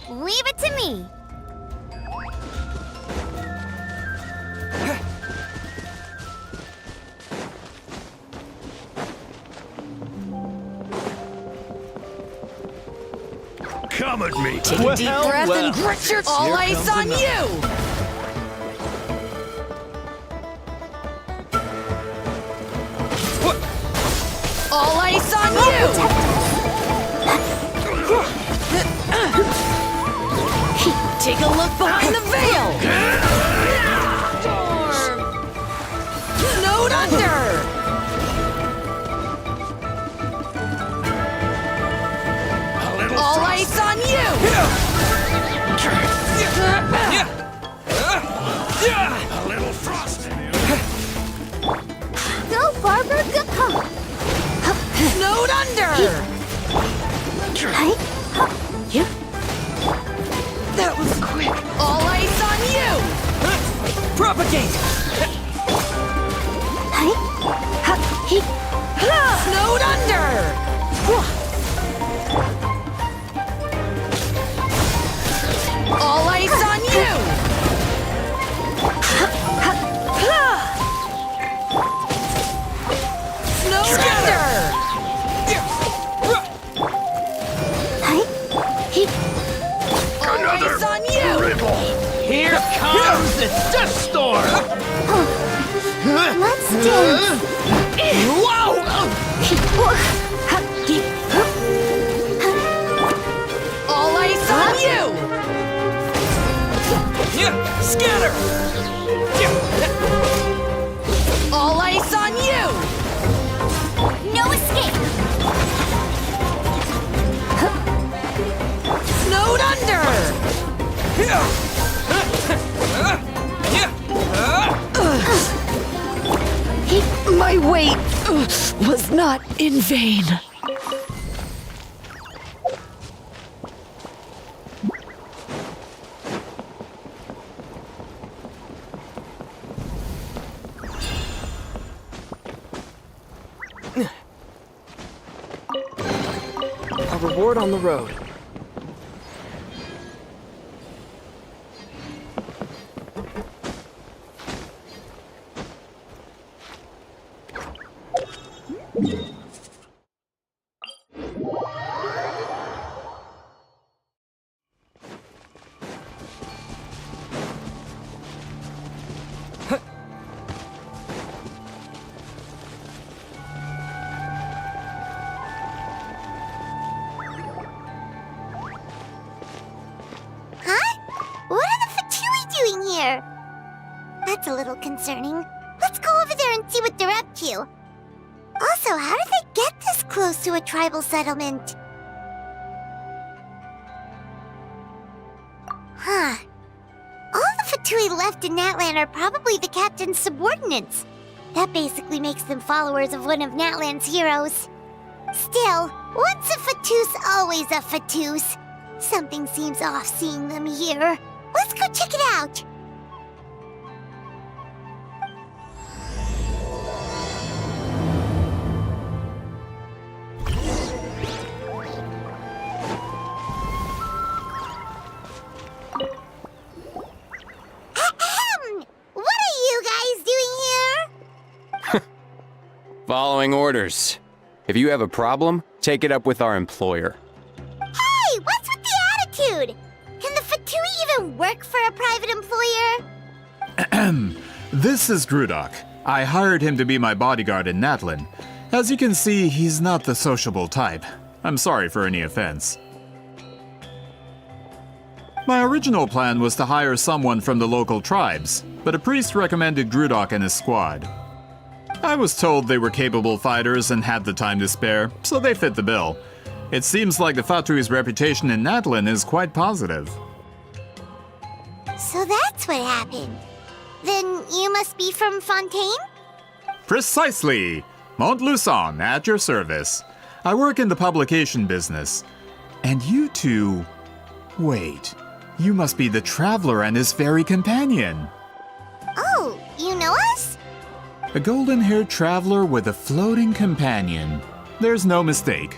Leave it to me. Come at me. Take a deep breath and grit your all eyes on you! All eyes on you! Take a look behind the veil! Storm! Snowed under! All eyes on you! A little frost. Go, Barber, go! Snowed under! That was quick! All eyes on you! Propagate! Snowed under! All eyes on you! Snowed under! All eyes on you! Here comes the dust storm. Let's dance. Wow! All eyes on you! Scatter! All eyes on you! No escape. Snowed under! My wait was not in vain. A reward on the road. That's a little concerning. Let's go over there and see what they're up to. Also, how did they get this close to a tribal settlement? Huh. All the Fatui left in Natlan are probably the captain's subordinates. That basically makes them followers of one of Natlan's heroes. Still, once a Fatus, always a Fatus. Something seems off seeing them here. Let's go check it out. What are you guys doing here? Following orders. If you have a problem, take it up with our employer. Hey, what's with the attitude? Can the Fatui even work for a private employer? This is Grudok. I hired him to be my bodyguard in Natlan. As you can see, he's not the sociable type. I'm sorry for any offense. My original plan was to hire someone from the local tribes, but a priest recommended Grudok and his squad. I was told they were capable fighters and had the time to spare, so they fit the bill. It seems like the Fatui's reputation in Natlan is quite positive. So that's what happened. Then you must be from Fontaine? Precisely! Montluçon, at your service. I work in the publication business. And you two... Wait, you must be the traveler and his fairy companion. Oh, you know us? A golden-haired traveler with a floating companion. There's no mistake.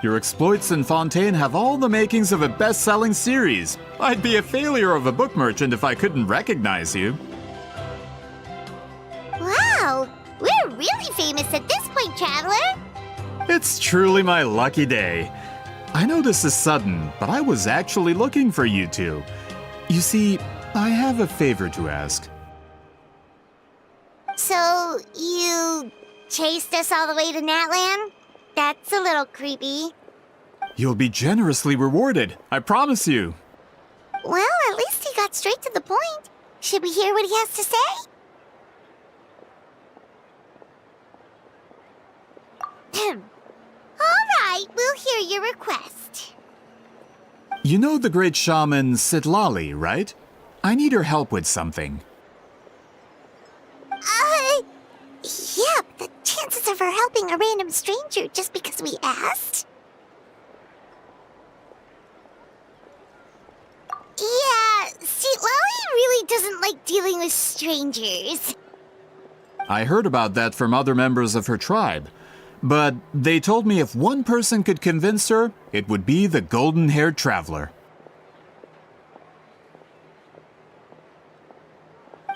Your exploits in Fontaine have all the makings of a best-selling series. I'd be a failure of a book merchant if I couldn't recognize you. Wow, we're really famous at this point, Traveler. It's truly my lucky day. I know this is sudden, but I was actually looking for you two. You see, I have a favor to ask. So, you chased us all the way to Natlan? That's a little creepy. You'll be generously rewarded, I promise you. Well, at least he got straight to the point. Should we hear what he has to say? All right, we'll hear your request. You know the great shaman Citlali, right? I need her help with something. Yeah, but the chances of her helping a random stranger just because we asked? Yeah, Citlali really doesn't like dealing with strangers. I heard about that from other members of her tribe. But they told me if one person could convince her, it would be the golden-haired traveler.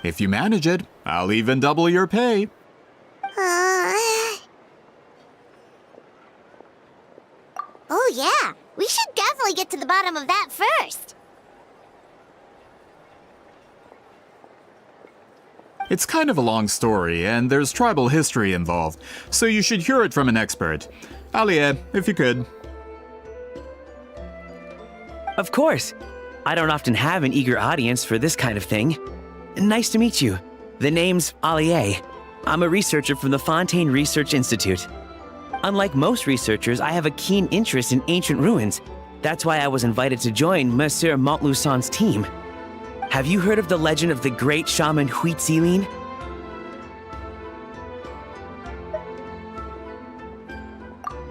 If you manage it, I'll even double your pay. Oh yeah, we should definitely get to the bottom of that first. It's kind of a long story, and there's tribal history involved, so you should hear it from an expert. Alie, if you could. Of course. I don't often have an eager audience for this kind of thing. Nice to meet you. The name's Alie. I'm a researcher from the Fontaine Research Institute. Unlike most researchers, I have a keen interest in ancient ruins. That's why I was invited to join Monsieur Montluçon's team. Have you heard of the legend of the great shaman Citlali?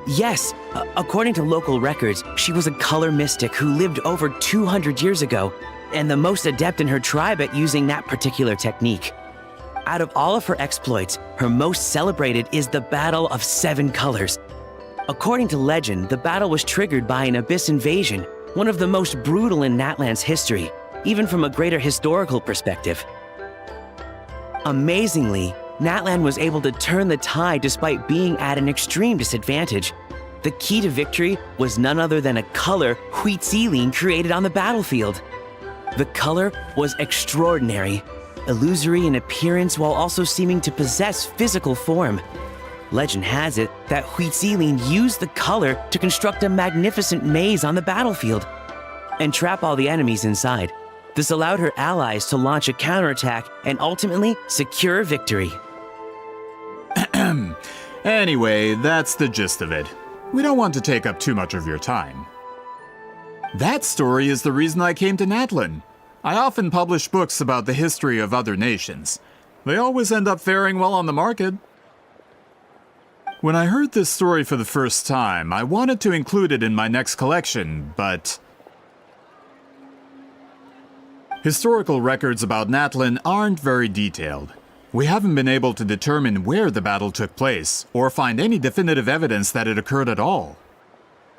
Yes, according to local records, she was a color mystic who lived over 200 years ago, and the most adept in her tribe at using that particular technique. Out of all of her exploits, her most celebrated is the Battle of Seven Colors. According to legend, the battle was triggered by an abyss invasion, one of the most brutal in Natlan's history, even from a greater historical perspective. Amazingly, Natlan was able to turn the tide despite being at an extreme disadvantage. The key to victory was none other than a color Citlali created on the battlefield. The color was extraordinary, illusory in appearance while also seeming to possess physical form. Legend has it that Citlali used the color to construct a magnificent maze on the battlefield and trap all the enemies inside. This allowed her allies to launch a counterattack and ultimately secure victory. Anyway, that's the gist of it. We don't want to take up too much of your time. That story is the reason I came to Natlan. I often publish books about the history of other nations. They always end up faring well on the market. When I heard this story for the first time, I wanted to include it in my next collection, but historical records about Natlan aren't very detailed. We haven't been able to determine where the battle took place, or find any definitive evidence that it occurred at all.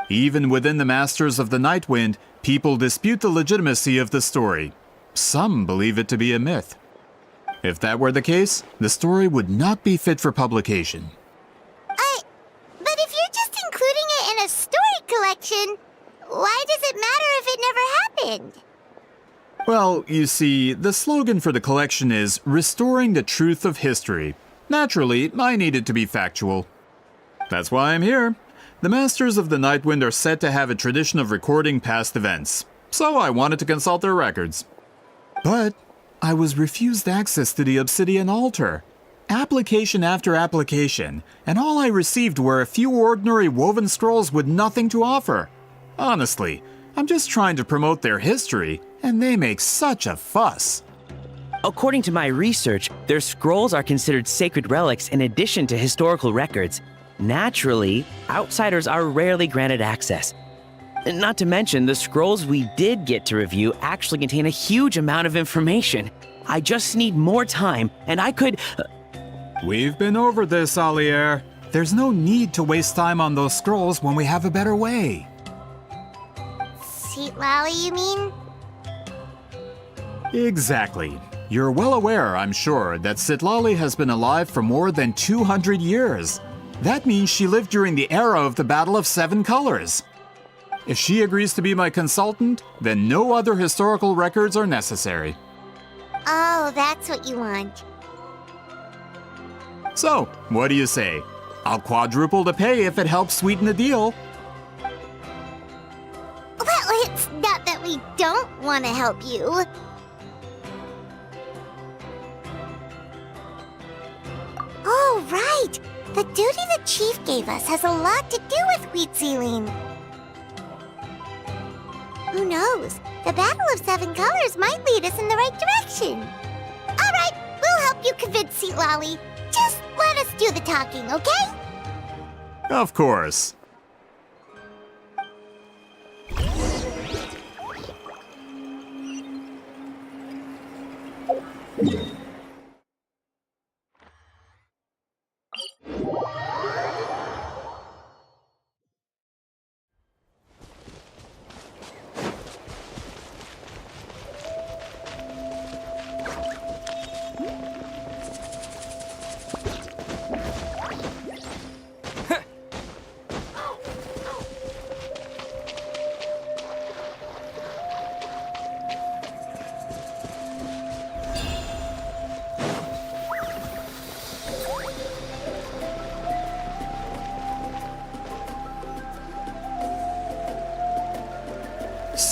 Even within the Masters of the Nightwind, people dispute the legitimacy of the story. Some believe it to be a myth. If that were the case, the story would not be fit for publication. But if you're just including it in a story collection, why does it matter if it never happened? Well, you see, the slogan for the collection is Restoring the Truth of History. Naturally, I need it to be factual. That's why I'm here. The Masters of the Nightwind are said to have a tradition of recording past events, so I wanted to consult their records. But I was refused access to the Obsidian Altar. Application after application, and all I received were a few ordinary woven scrolls with nothing to offer. Honestly, I'm just trying to promote their history, and they make such a fuss. According to my research, their scrolls are considered sacred relics in addition to historical records. Naturally, outsiders are rarely granted access. Not to mention, the scrolls we did get to review actually contain a huge amount of information. I just need more time, and I could... We've been over this, Allier. There's no need to waste time on those scrolls when we have a better way. Citlali, you mean? Exactly. You're well aware, I'm sure, that Citlali has been alive for more than 200 years. That means she lived during the era of the Battle of Seven Colors. If she agrees to be my consultant, then no other historical records are necessary. Oh, that's what you want. So, what do you say? I'll quadruple the pay if it helps sweeten the deal. Well, it's not that we don't want to help you. Oh, right! The duty the chief gave us has a lot to do with wheat sealing. Who knows? The Battle of Seven Colors might lead us in the right direction. All right, we'll help you convince Citlali. Just let us do the talking, okay? Of course.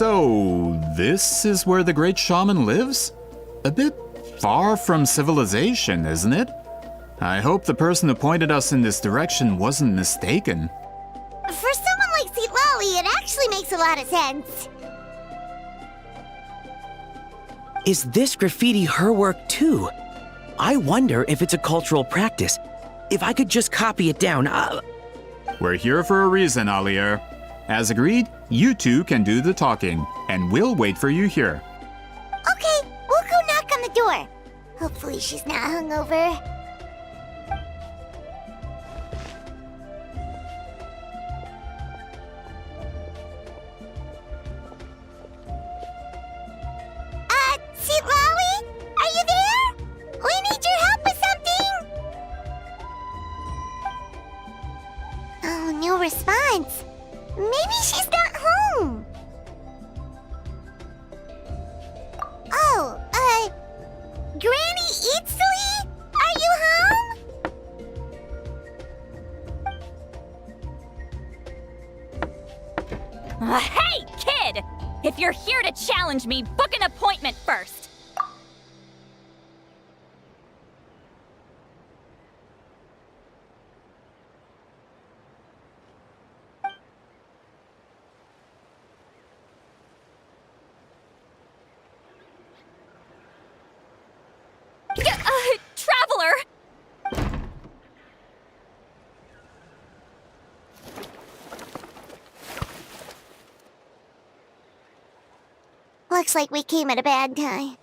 So, this is where the great shaman lives? A bit far from civilization, isn't it? I hope the person who pointed us in this direction wasn't mistaken. For someone like Citlali, it actually makes a lot of sense. Is this graffiti her work too? I wonder if it's a cultural practice. If I could just copy it down, We're here for a reason, Alier. As agreed, you two can do the talking, and we'll wait for you here. Okay, we'll go knock on the door. Hopefully she's not hungover. Citlali? Are you there? We need your help with something! Oh, no response. Maybe she's not home. Oh, Granny Citlali? Are you home? Hey, kid! If you're here to challenge me, book an appointment first! Traveler! Looks like we came at a bad time.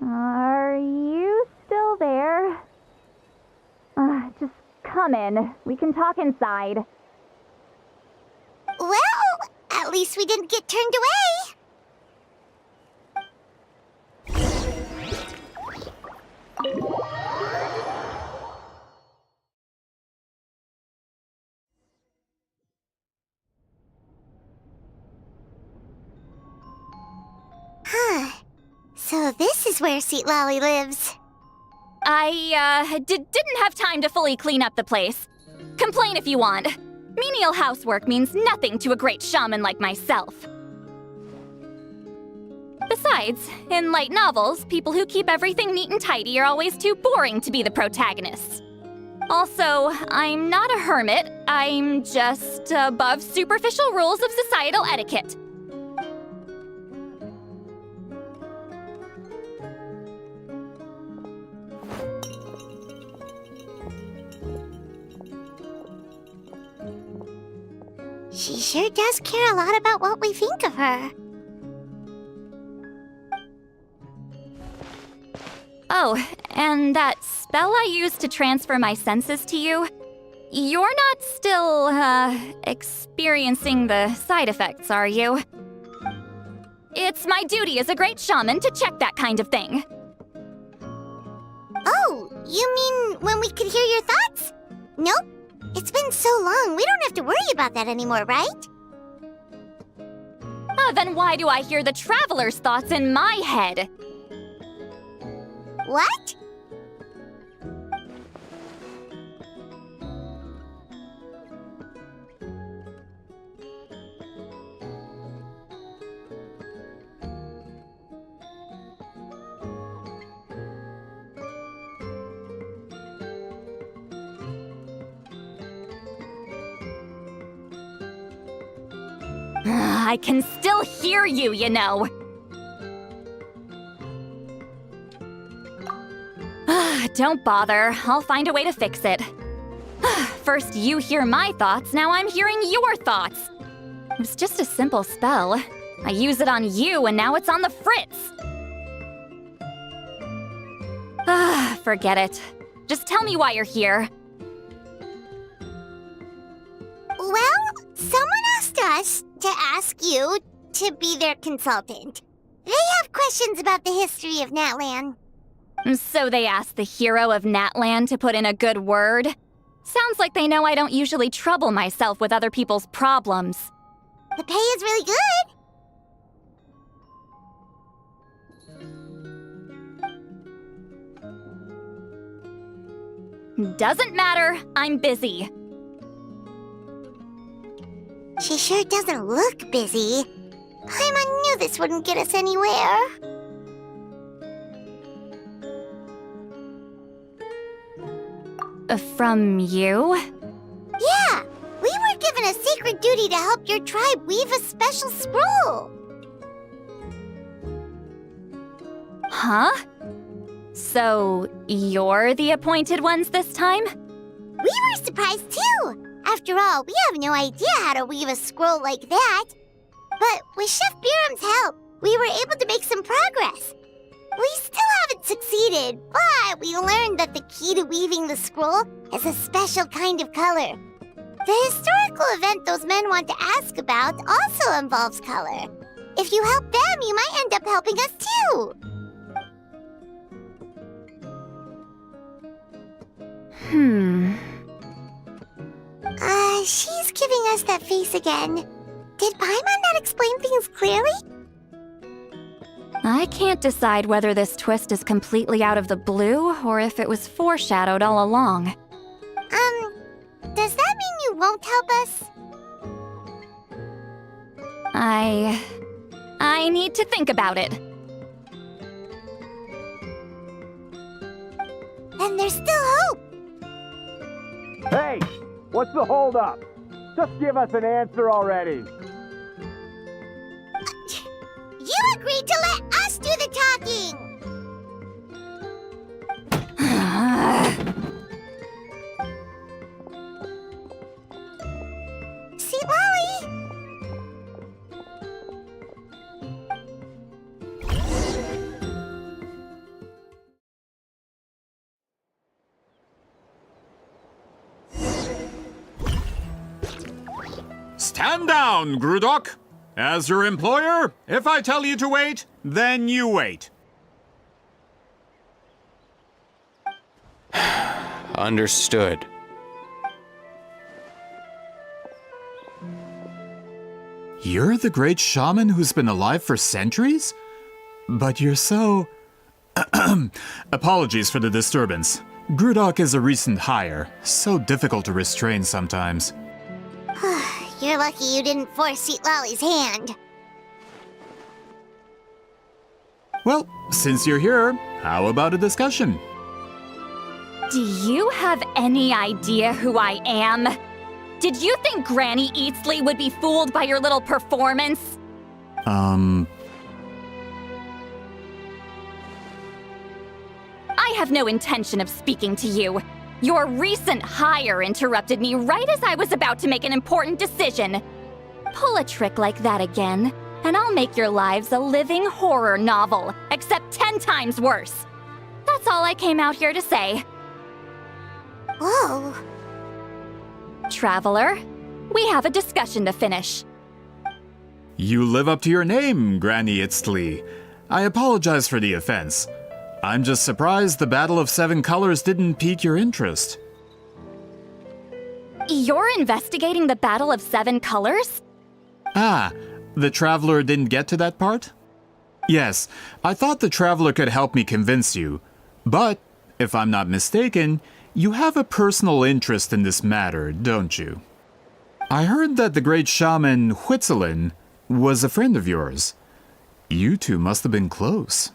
Are you still there? Just come in. We can talk inside. Well, at least we didn't get turned away. Huh. So this is where Citlali lives. I, didn't have time to fully clean up the place. Complain if you want. Menial housework means nothing to a great shaman like myself. Besides, in light novels, people who keep everything neat and tidy are always too boring to be the protagonists. Also, I'm not a hermit. I'm just above superficial rules of societal etiquette. She sure does care a lot about what we think of her. Oh, And that spell I used to transfer my senses to you, you're not still, experiencing the side effects, are you? It's my duty as a great shaman to check that kind of thing. Oh, you mean when we could hear your thoughts? Nope. It's been so long, we don't have to worry about that anymore, right? Then why do I hear the traveler's thoughts in my head? What? I can still hear you, you know. Don't bother. I'll find a way to fix it. First you hear my thoughts, now I'm hearing your thoughts. It was just a simple spell. I use it on you, and now it's on the fritz. Forget it. Just tell me why you're here. Well, someone asked us to ask you to be their consultant. They have questions about the history of Natlan. So they asked the hero of Natlan to put in a good word? Sounds like they know I don't usually trouble myself with other people's problems. The pay is really good. Doesn't matter, I'm busy. She sure doesn't look busy. Paimon knew this wouldn't get us anywhere. From you? Yeah, we were given a sacred duty to help your tribe weave a special scroll. Huh? So, you're the appointed ones this time? We were surprised too. After all, we have no idea how to weave a scroll like that. But with Chef Biram's help, we were able to make some progress. We still haven't succeeded, but we learned that the key to weaving the scroll is a special kind of color. The historical event those men want to ask about also involves color. If you help them, you might end up helping us too. She's giving us that face again. Did Paimon not explain things clearly? I can't decide whether this twist is completely out of the blue or if it was foreshadowed all along. Does that mean you won't help us? I need to think about it. Then there's still hope. Hey, what's the holdup? Just give us an answer already. You agreed to let us do the talking! Citlali! Stand down, Grudok. As your employer, if I tell you to wait, then you wait. Understood. You're the great shaman who's been alive for centuries? But you're so... Apologies for the disturbance. Grudok is a recent hire, so difficult to restrain sometimes. You're lucky you didn't force Citlali's hand. Well, since you're here, how about a discussion? Do you have any idea who I am? Did you think Granny Eatsley would be fooled by your little performance? I have no intention of speaking to you. Your recent hire interrupted me right as I was about to make an important decision. Pull a trick like that again, and I'll make your lives a living horror novel, except 10 times worse. That's all I came out here to say. Whoa. Traveler, we have a discussion to finish. You live up to your name, Granny Citlali. I apologize for the offense. I'm just surprised the Battle of Seven Colors didn't pique your interest. You're investigating the Battle of Seven Colors? Ah, the Traveler didn't get to that part? Yes, I thought the Traveler could help me convince you. But, if I'm not mistaken, you have a personal interest in this matter, don't you? I heard that the great shaman Citlali was a friend of yours. You two must have been close.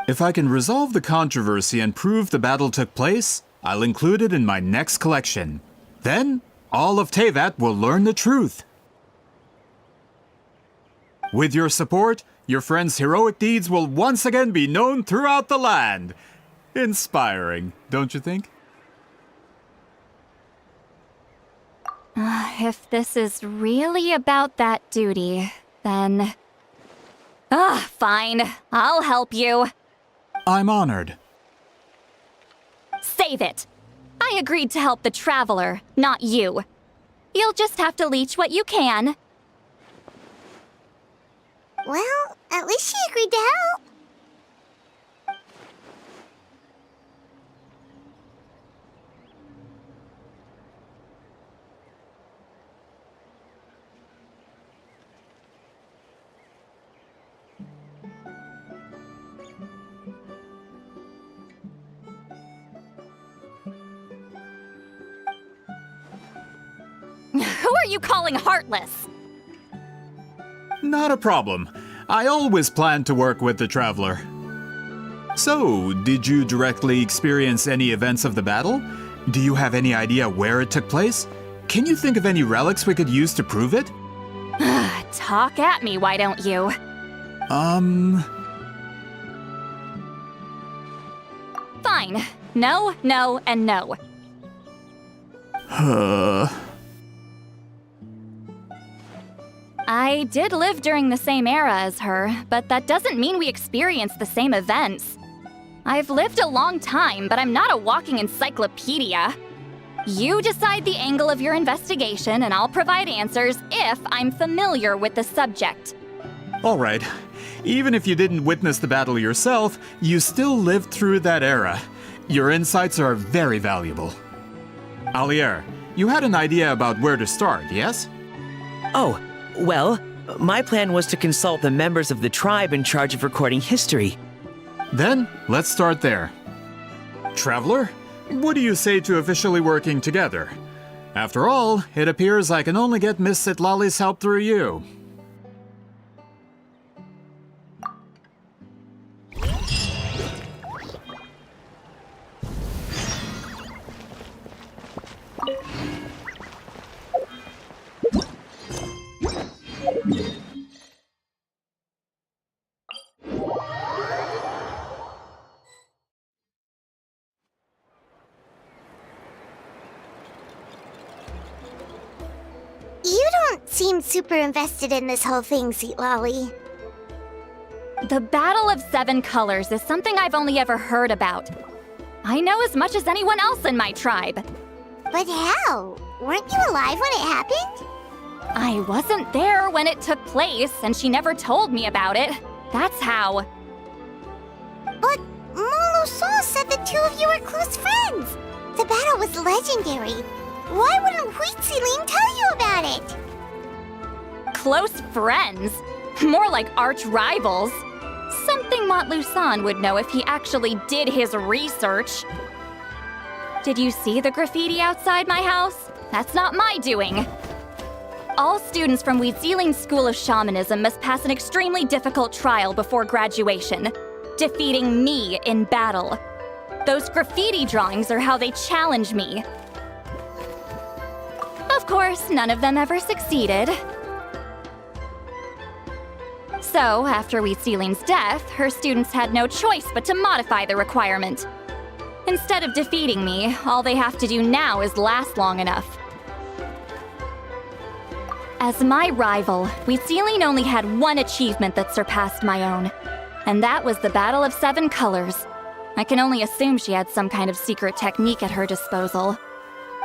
If I can resolve the controversy and prove the battle took place, I'll include it in my next collection. Then, all of Teyvat will learn the truth. With your support, your friend's heroic deeds will once again be known throughout the land. Inspiring, don't you think? If this is really about that duty, then... fine. I'll help you. I'm honored. Save it. I agreed to help the Traveler, not you. You'll just have to leech what you can. Well, at least she agreed to help. Who are you calling heartless? Not a problem. I always planned to work with the Traveler. So, did you directly experience any events of the battle? Do you have any idea where it took place? Can you think of any relics we could use to prove it? Talk at me, why don't you? Fine. No, no, and no. I did live during the same era as her, but that doesn't mean we experienced the same events. I've lived a long time, but I'm not a walking encyclopedia. You decide the angle of your investigation, and I'll provide answers if I'm familiar with the subject. All right. Even if you didn't witness the battle yourself, you still lived through that era. Your insights are very valuable. Alier, you had an idea about where to start, yes? Oh, well, my plan was to consult the members of the tribe in charge of recording history. Then, let's start there. Traveler, what do you say to officially working together? After all, it appears I can only get Miss Citlali's help through you. You don't seem super invested in this whole thing, Citlali. The Battle of Seven Colors is something I've only ever heard about. I know as much as anyone else in my tribe. But how? Weren't you alive when it happened? I wasn't there when it took place, and she never told me about it. That's how. But Molo-san said the two of you were close friends. The battle was legendary. Why wouldn't Citlali tell you about it? Close friends? More like arch rivals. Something Natlan would know if he actually did his research. Did you see the graffiti outside my house? That's not my doing. All students from Citlali's School of Shamanism must pass an extremely difficult trial before graduation, defeating me in battle. Those graffiti drawings are how they challenge me. Of course, none of them ever succeeded. So, after Citlali's death, her students had no choice but to modify the requirement. Instead of defeating me, all they have to do now is last long enough. As my rival, Citlali only had one achievement that surpassed my own, and that was the Battle of Seven Colors. I can only assume she had some kind of secret technique at her disposal.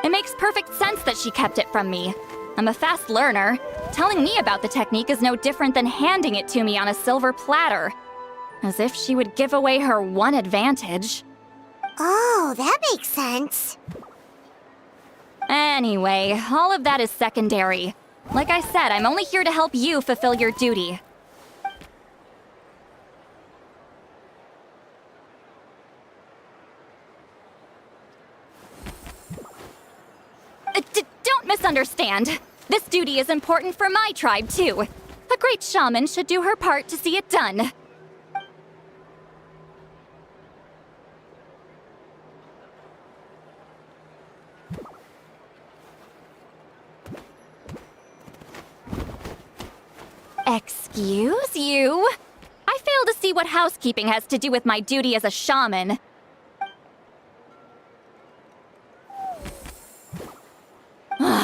It makes perfect sense that she kept it from me. I'm a fast learner. Telling me about the technique is no different than handing it to me on a silver platter. As if she would give away her one advantage. Oh, that makes sense. Anyway, all of that is secondary. Like I said, I'm only here to help you fulfill your duty. Don't misunderstand. This duty is important for my tribe, too. A great shaman should do her part to see it done. Excuse you? I fail to see what housekeeping has to do with my duty as a shaman.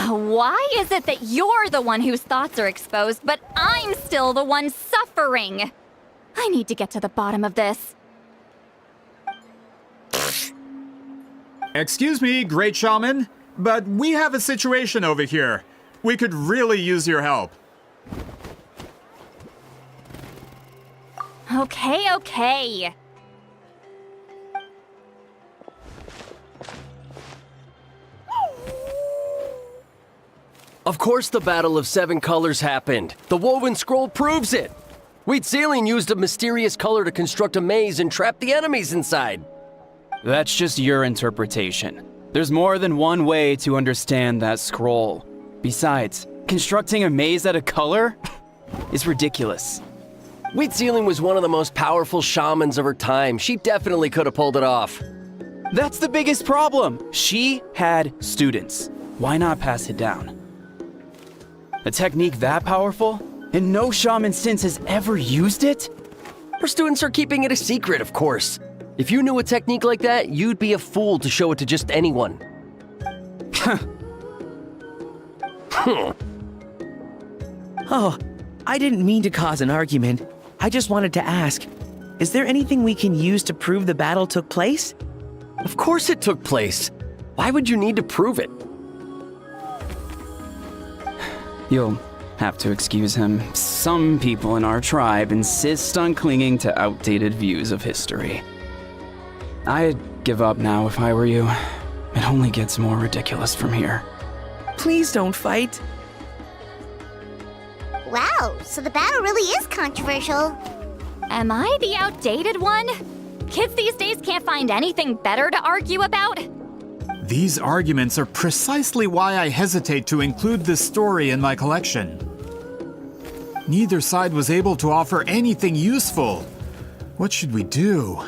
Why is it that you're the one whose thoughts are exposed, but I'm still the one suffering? I need to get to the bottom of this. Excuse me, great shaman, but we have a situation over here. We could really use your help. Okay. Of course the Battle of Seven Colors happened. The woven scroll proves it. Wheat Ceiling used a mysterious color to construct a maze and trap the enemies inside. That's just your interpretation. There's more than one way to understand that scroll. Besides, constructing a maze out of color is ridiculous. Wheat Ceiling was one of the most powerful shamans of her time. She definitely could have pulled it off. That's the biggest problem. She had students. Why not pass it down? A technique that powerful? And no shaman since has ever used it? Her students are keeping it a secret, of course. If you knew a technique like that, you'd be a fool to show it to just anyone. Oh, I didn't mean to cause an argument. I just wanted to ask, is there anything we can use to prove the battle took place? Of course it took place. Why would you need to prove it? You'll have to excuse him. Some people in our tribe insist on clinging to outdated views of history. I'd give up now if I were you. It only gets more ridiculous from here. Please don't fight. Wow, so the battle really is controversial. Am I the outdated one? Kids these days can't find anything better to argue about? These arguments are precisely why I hesitate to include this story in my collection. Neither side was able to offer anything useful. What should we do?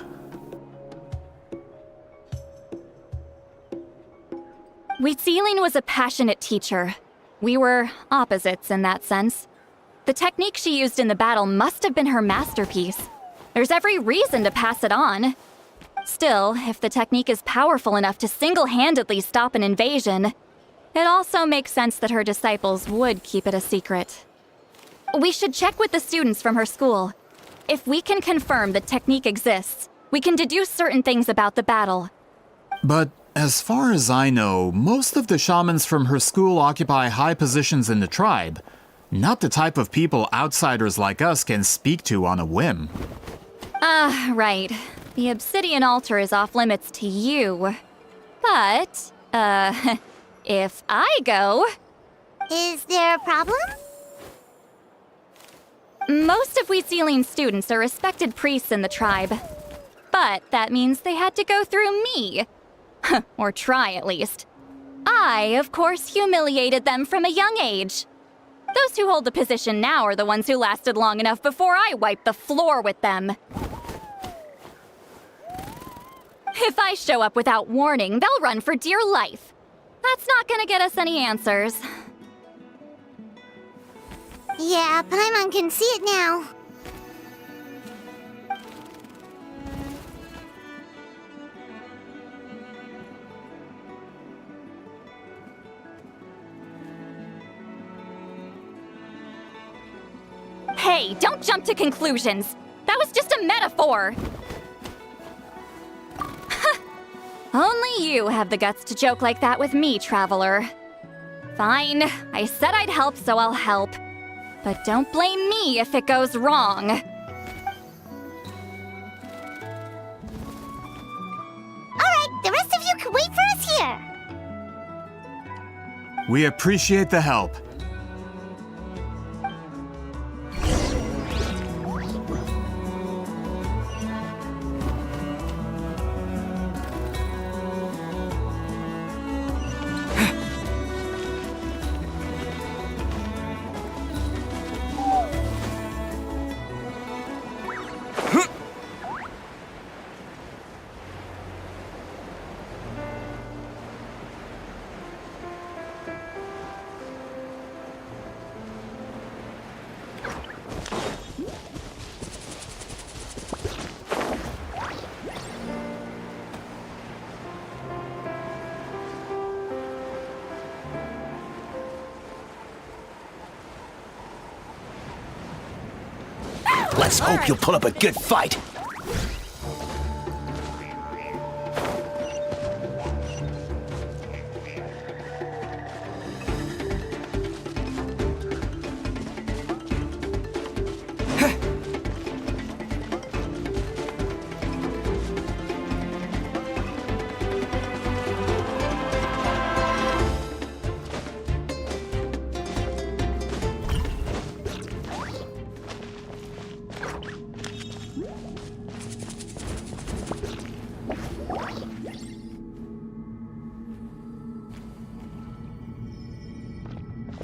Wheat Ceiling was a passionate teacher. We were opposites in that sense. The technique she used in the battle must have been her masterpiece. There's every reason to pass it on. Still, if the technique is powerful enough to single-handedly stop an invasion, it also makes sense that her disciples would keep it a secret. We should check with the students from her school. If we can confirm the technique exists, we can deduce certain things about the battle. But as far as I know, most of the shamans from her school occupy high positions in the tribe. Not the type of people outsiders like us can speak to on a whim. Right. The obsidian altar is off limits to you. But, if I go... Is there a problem? Most of Wheat Ceiling's students are respected priests in the tribe. But that means they had to go through me. Or try, at least. I, of course, humiliated them from a young age. Those who hold the position now are the ones who lasted long enough before I wiped the floor with them. If I show up without warning, they'll run for dear life. That's not gonna get us any answers. Yeah, Paimon can see it now. Hey, don't jump to conclusions. That was just a metaphor. Only you have the guts to joke like that with me, Traveler. Fine, I said I'd help, so I'll help. But don't blame me if it goes wrong. Alright, the rest of you can wait for us here. We appreciate the help. Let's hope you'll put up a good fight.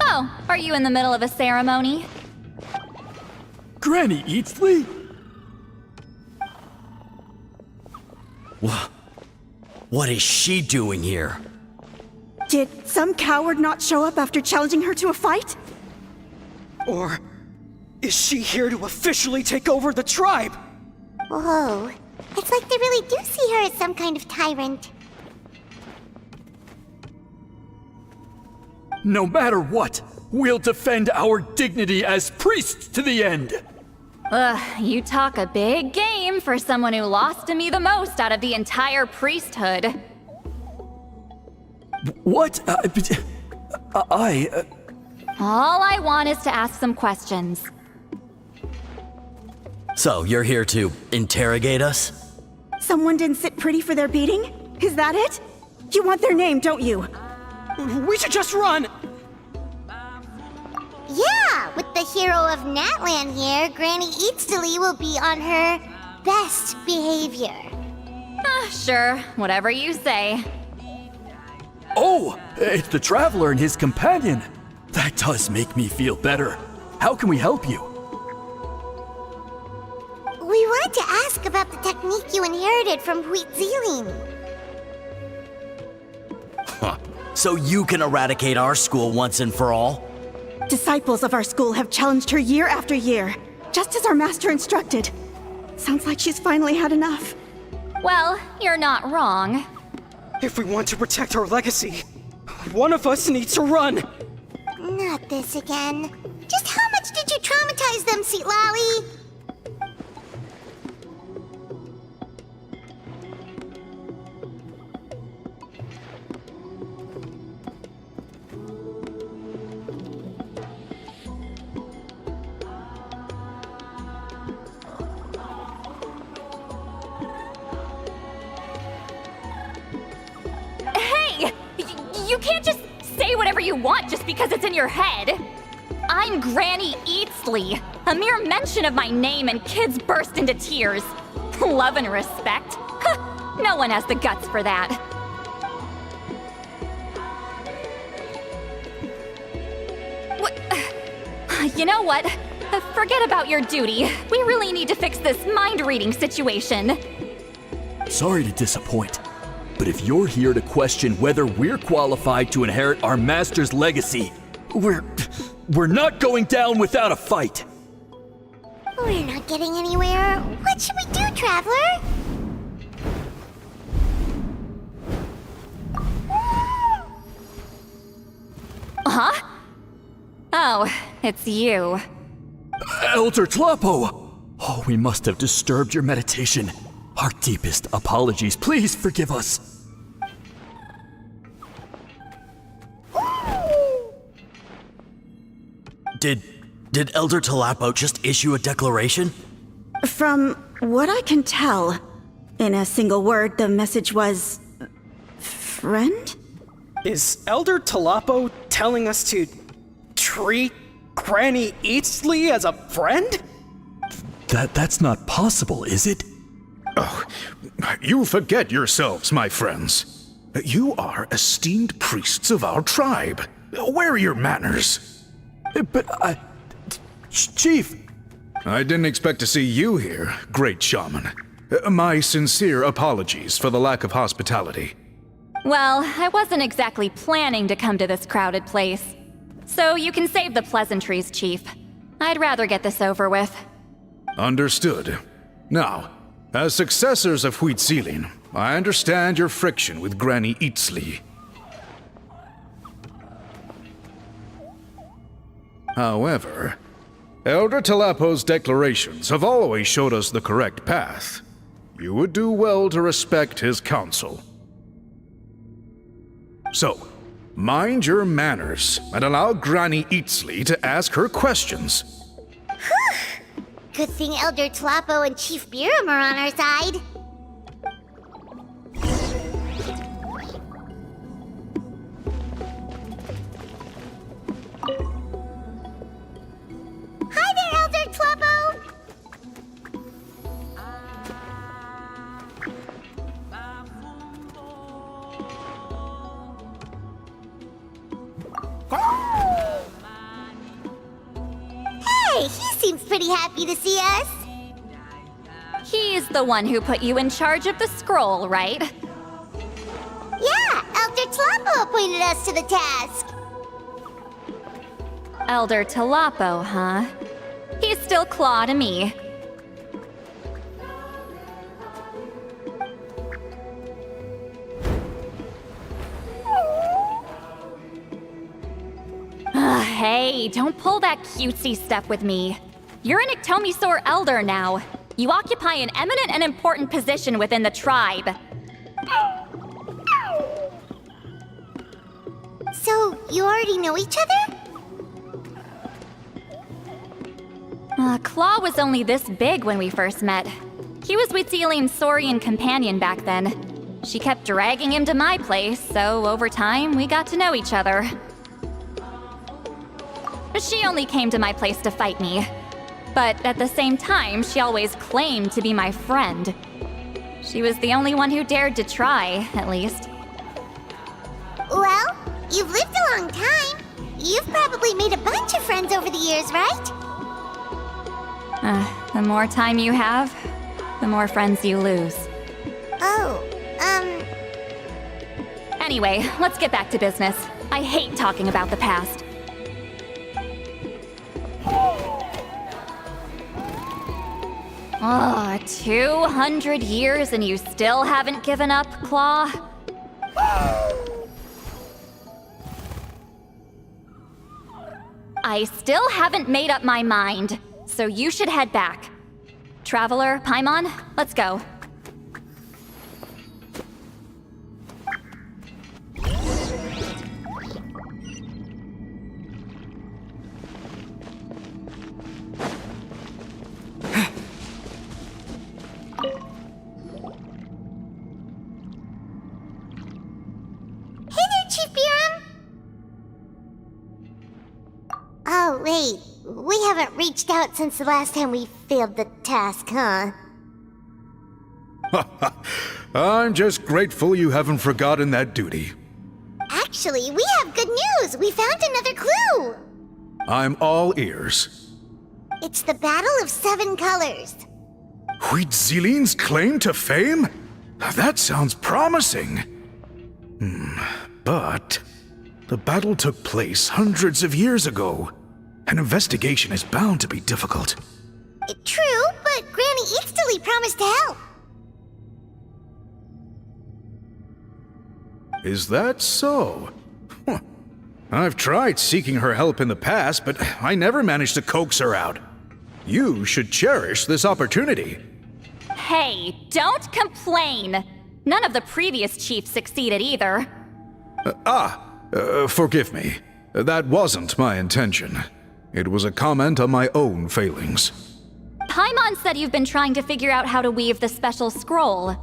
Oh, are you in the middle of a ceremony? Granny Eatsley? What is she doing here? Did some coward not show up after challenging her to a fight? Or is she here to officially take over the tribe? Whoa. It's like they really do see her as some kind of tyrant. No matter what, we'll defend our dignity as priests to the end. Ugh, you talk a big game for someone who lost to me the most out of the entire priesthood. What? All I want is to ask some questions. So, you're here to interrogate us? Someone didn't sit pretty for their beating? Is that it? You want their name, don't you? We should just run! Yeah, with the hero of Natlan here, Granny Eatsley will be on her best behavior. Sure, whatever you say. Oh, it's the Traveler and his companion. That does make me feel better. How can we help you? We wanted to ask about the technique you inherited from Citlali. So you can eradicate our school once and for all? Disciples of our school have challenged her year after year, just as our master instructed. Sounds like she's finally had enough. Well, you're not wrong. If we want to protect our legacy, one of us needs to run! Not this again. Just how much did you traumatize them, Citlali? You can't just say whatever you want just because it's in your head. I'm Granny Eatsley. A mere mention of my name and kids burst into tears. Love and respect? No one has the guts for that. You know what? Forget about your duty. We really need to fix this mind-reading situation. Sorry to disappoint, but if you're here to question whether we're qualified to inherit our master's legacy, we're not going down without a fight. We're not getting anywhere. What should we do, Traveler? Huh? Oh, it's you. Elder Tlapo! Oh, we must have disturbed your meditation. Our deepest apologies. Please forgive us. Did Elder Talapo just issue a declaration? From what I can tell, in a single word, the message was... friend? Is Elder Talapo telling us to treat Granny Eatsley as a friend? That's not possible, is it? Oh, you forget yourselves, my friends. You are esteemed priests of our tribe. Where are your manners? But Chief... I didn't expect to see you here, great shaman. My sincere apologies for the lack of hospitality. Well, I wasn't exactly planning to come to this crowded place. So you can save the pleasantries, Chief. I'd rather get this over with. Understood. Now, as successors of Huitzilin, I understand your friction with Granny Eatsley. However, Elder Talapo's declarations have always showed us the correct path. You would do well to respect his counsel. So, mind your manners and allow Granny Eatsley to ask her questions. Good thing Elder Tlapo and Chief Biram are on our side. Hi there, Elder Tlapo! Hey, he seems pretty happy to see us. He's the one who put you in charge of the scroll, right? Yeah, Elder Tlapo appointed us to the task. Elder Talapo, huh? He's still Claw to me. Hey, don't pull that cutesy stuff with me. You're an Iktomisaur Elder now. You occupy an eminent and important position within the tribe. So, you already know each other? Claw was only this big when we first met. He was Huitzilin's Saurian companion back then. She kept dragging him to my place, so over time, we got to know each other. She only came to my place to fight me. But at the same time, she always claimed to be my friend. She was the only one who dared to try, at least. Well, you've lived a long time. You've probably made a bunch of friends over the years, right? The more time you have, the more friends you lose. Oh, Anyway, let's get back to business. I hate talking about the past. Oh, 200 years and you still haven't given up, Claw? I still haven't made up my mind, so you should head back. Traveler, Paimon, let's go. Oh, wait. We haven't reached out since the last time we failed the task, huh? I'm just grateful you haven't forgotten that duty. Actually, we have good news! We found another clue! I'm all ears. It's the Battle of Seven Colors. Huitzilin's claim to fame? That sounds promising. But the battle took place hundreds of years ago. An investigation is bound to be difficult. True, but Granny Eatsley promised to help. Is that so? Huh. I've tried seeking her help in the past, but I never managed to coax her out. You should cherish this opportunity. Hey, don't complain! None of the previous chiefs succeeded either. Forgive me. That wasn't my intention. It was a comment on my own failings. Paimon said you've been trying to figure out how to weave the special scroll.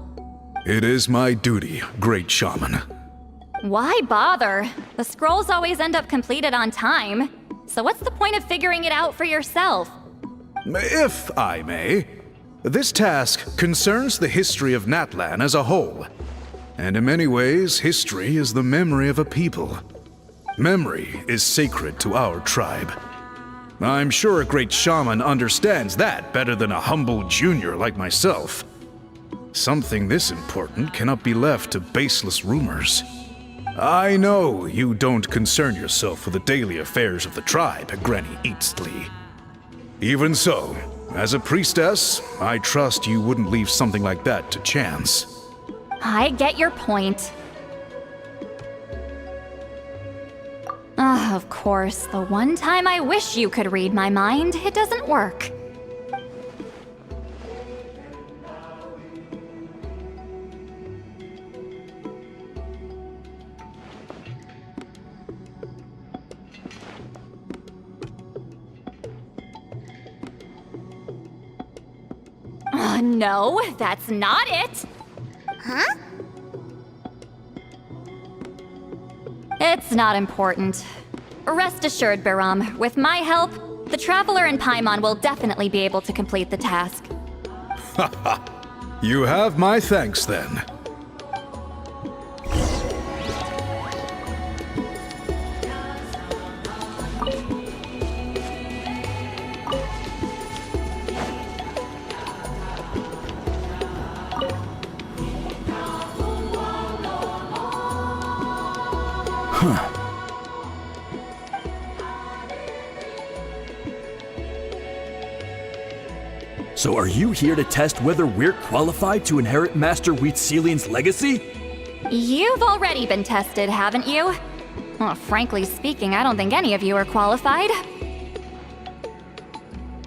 It is my duty, great shaman. Why bother? The scrolls always end up completed on time. So what's the point of figuring it out for yourself? If I may, this task concerns the history of Natlan as a whole. And in many ways, history is the memory of a people. Memory is sacred to our tribe. I'm sure a great shaman understands that better than a humble junior like myself. Something this important cannot be left to baseless rumors. I know you don't concern yourself with the daily affairs of the tribe, Granny Citlali. Even so, as a priestess, I trust you wouldn't leave something like that to chance. I get your point. Of course, the one time I wish you could read my mind, it doesn't work. No, that's not it. Huh? It's not important. Rest assured, Biram, with my help, the Traveler and Paimon will definitely be able to complete the task. You have my thanks then. So are you here to test whether we're qualified to inherit Master Wheatselian's legacy? You've already been tested, haven't you? Well, frankly speaking, I don't think any of you are qualified.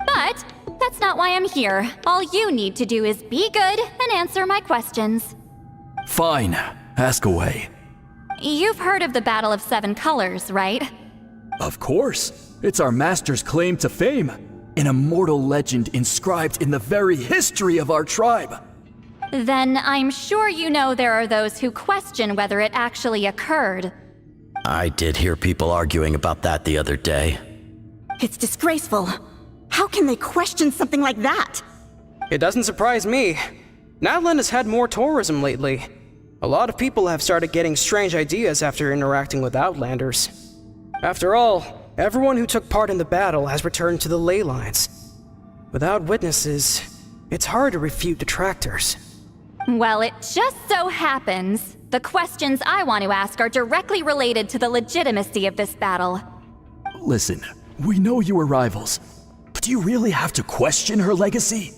But that's not why I'm here. All you need to do is be good and answer my questions. Fine, ask away. You've heard of the Battle of Seven Colors, right? Of course. It's our master's claim to fame. An immortal legend inscribed in the very history of our tribe. Then I'm sure you know there are those who question whether it actually occurred. I did hear people arguing about that the other day. It's disgraceful. How can they question something like that? It doesn't surprise me. Natlan has had more tourism lately. A lot of people have started getting strange ideas after interacting with Outlanders. After all, everyone who took part in the battle has returned to the ley lines. Without witnesses, it's hard to refute detractors. Well, it just so happens the questions I want to ask are directly related to the legitimacy of this battle. Listen, we know you were rivals, but do you really have to question her legacy?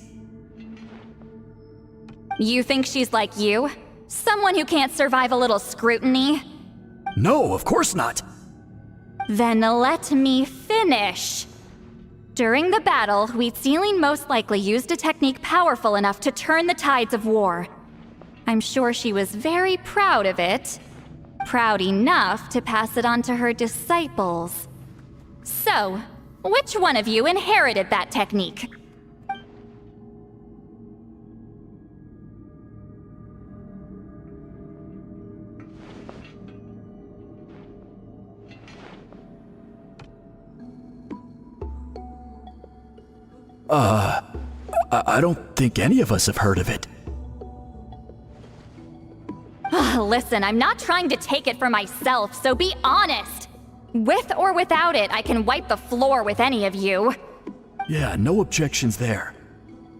You think she's like you? Someone who can't survive a little scrutiny? No, of course not. Then let me finish. During the battle, Wheatselian most likely used a technique powerful enough to turn the tides of war. I'm sure she was very proud of it. Proud enough to pass it on to her disciples. So, which one of you inherited that technique? I don't think any of us have heard of it. Listen, I'm not trying to take it for myself, so be honest. With or without it, I can wipe the floor with any of you. Yeah, no objections there.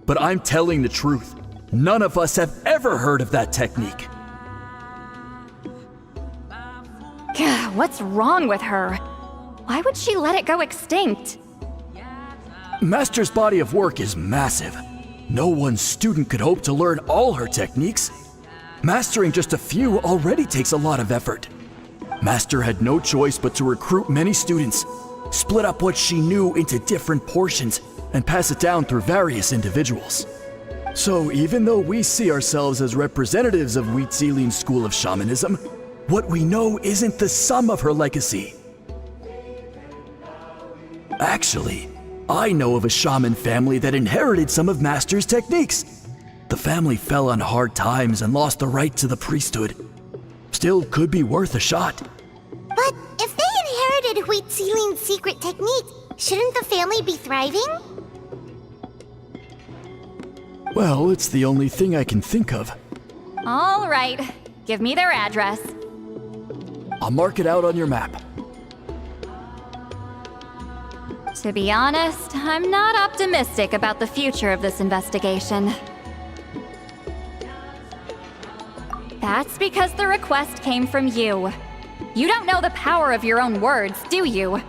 But I'm telling the truth. None of us have ever heard of that technique. What's wrong with her? Why would she let it go extinct? Master's body of work is massive. No one student could hope to learn all her techniques. Mastering just a few already takes a lot of effort. Master had no choice but to recruit many students, split up what she knew into different portions, and pass it down through various individuals. So even though we see ourselves as representatives of Wheatselian's school of shamanism, what we know isn't the sum of her legacy. Actually, I know of a shaman family that inherited some of Master's techniques. The family fell on hard times and lost the right to the priesthood. Still could be worth a shot. But if they inherited Huitzilin's secret technique, shouldn't the family be thriving? Well, it's the only thing I can think of. All right, give me their address. I'll mark it out on your map. To be honest, I'm not optimistic about the future of this investigation. That's because the request came from you. You don't know the power of your own words, do you?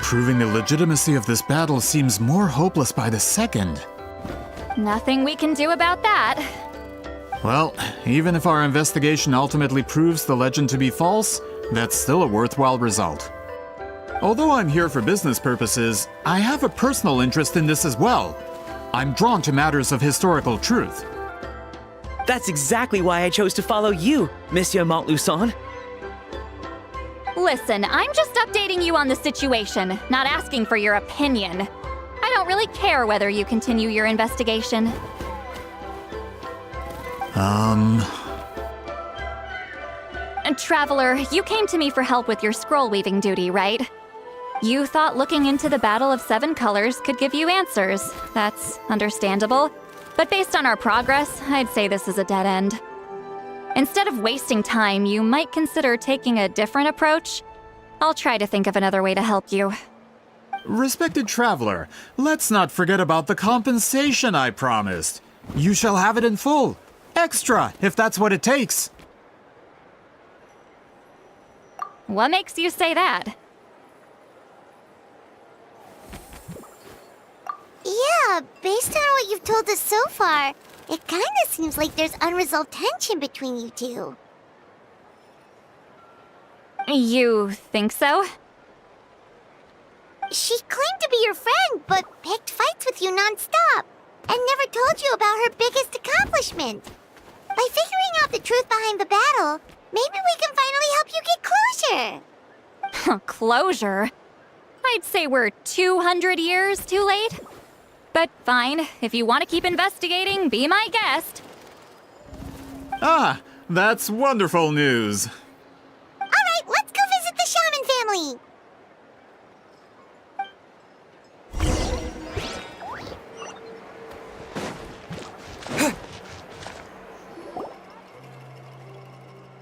Proving the legitimacy of this battle seems more hopeless by the second. Nothing we can do about that. Well, even if our investigation ultimately proves the legend to be false, that's still a worthwhile result. Although I'm here for business purposes, I have a personal interest in this as well. I'm drawn to matters of historical truth. That's exactly why I chose to follow you, Monsieur Montluçon. Listen, I'm just updating you on the situation, not asking for your opinion. I don't really care whether you continue your investigation. Traveler, you came to me for help with your scroll weaving duty, right? You thought looking into the Battle of Seven Colors could give you answers. That's understandable. But based on our progress, I'd say this is a dead end. Instead of wasting time, you might consider taking a different approach. I'll try to think of another way to help you. Respected traveler, let's not forget about the compensation I promised. You shall have it in full. Extra, if that's what it takes. What makes you say that? Yeah, based on what you've told us so far, it kinda seems like there's unresolved tension between you two. You think so? She claimed to be your friend, but picked fights with you non-stop, and never told you about her biggest accomplishment. By figuring out the truth behind the battle, maybe we can finally help you get closure. Closure? I'd say we're 200 years too late. But fine, if you want to keep investigating, be my guest. Ah, that's wonderful news. Alright, let's go visit the shaman family.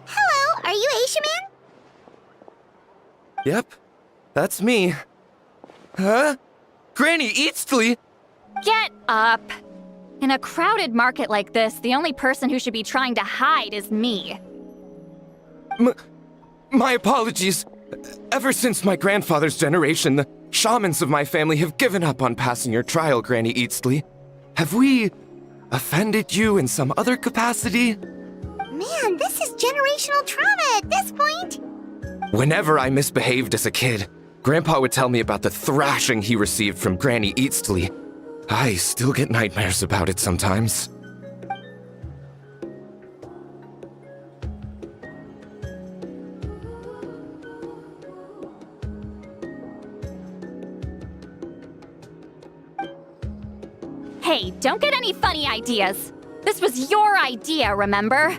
Hello, are you Aisha Man? Yep, that's me. Huh? Granny Eastly? Get up! In a crowded market like this, the only person who should be trying to hide is me. My apologies. Ever since my grandfather's generation, the shamans of my family have given up on passing your trial, Granny Eastly. Have we offended you in some other capacity? Man, this is generational trauma at this point. Whenever I misbehaved as a kid, Grandpa would tell me about the thrashing he received from Granny Eastly. I still get nightmares about it sometimes. Hey, don't get any funny ideas. This was your idea, remember?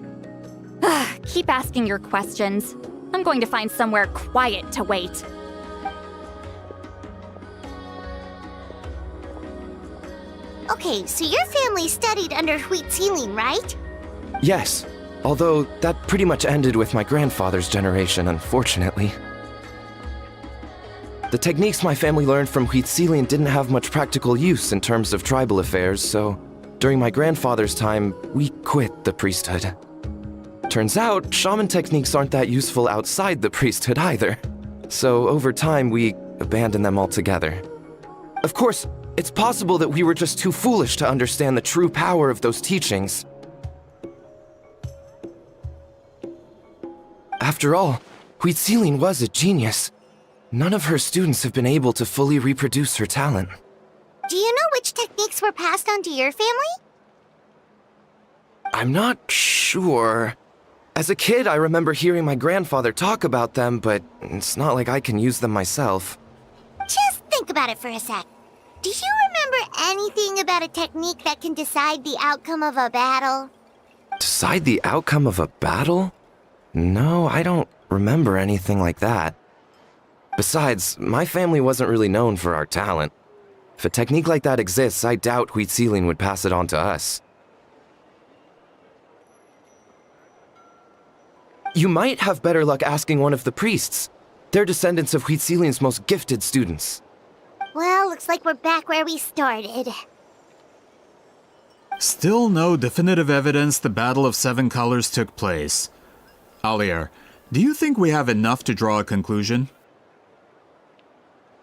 Keep asking your questions. I'm going to find somewhere quiet to wait. Okay, so your family studied under Citlali, right? Yes, although that pretty much ended with my grandfather's generation, unfortunately. The techniques my family learned from Citlali didn't have much practical use in terms of tribal affairs, so during my grandfather's time, we quit the priesthood. Turns out, shaman techniques aren't that useful outside the priesthood either. So over time, we abandoned them altogether. Of course, it's possible that we were just too foolish to understand the true power of those teachings. After all, Citlali was a genius. None of her students have been able to fully reproduce her talent. Do you know which techniques were passed on to your family? I'm not sure. As a kid, I remember hearing my grandfather talk about them, but it's not like I can use them myself. Just think about it for a sec. Do you remember anything about a technique that can decide the outcome of a battle? Decide the outcome of a battle? No, I don't remember anything like that. Besides, my family wasn't really known for our talent. If a technique like that exists, I doubt Citlali would pass it on to us. You might have better luck asking one of the priests. They're descendants of Citlali's most gifted students. Well, looks like we're back where we started. Still no definitive evidence the Battle of Seven Colors took place. Alier, do you think we have enough to draw a conclusion?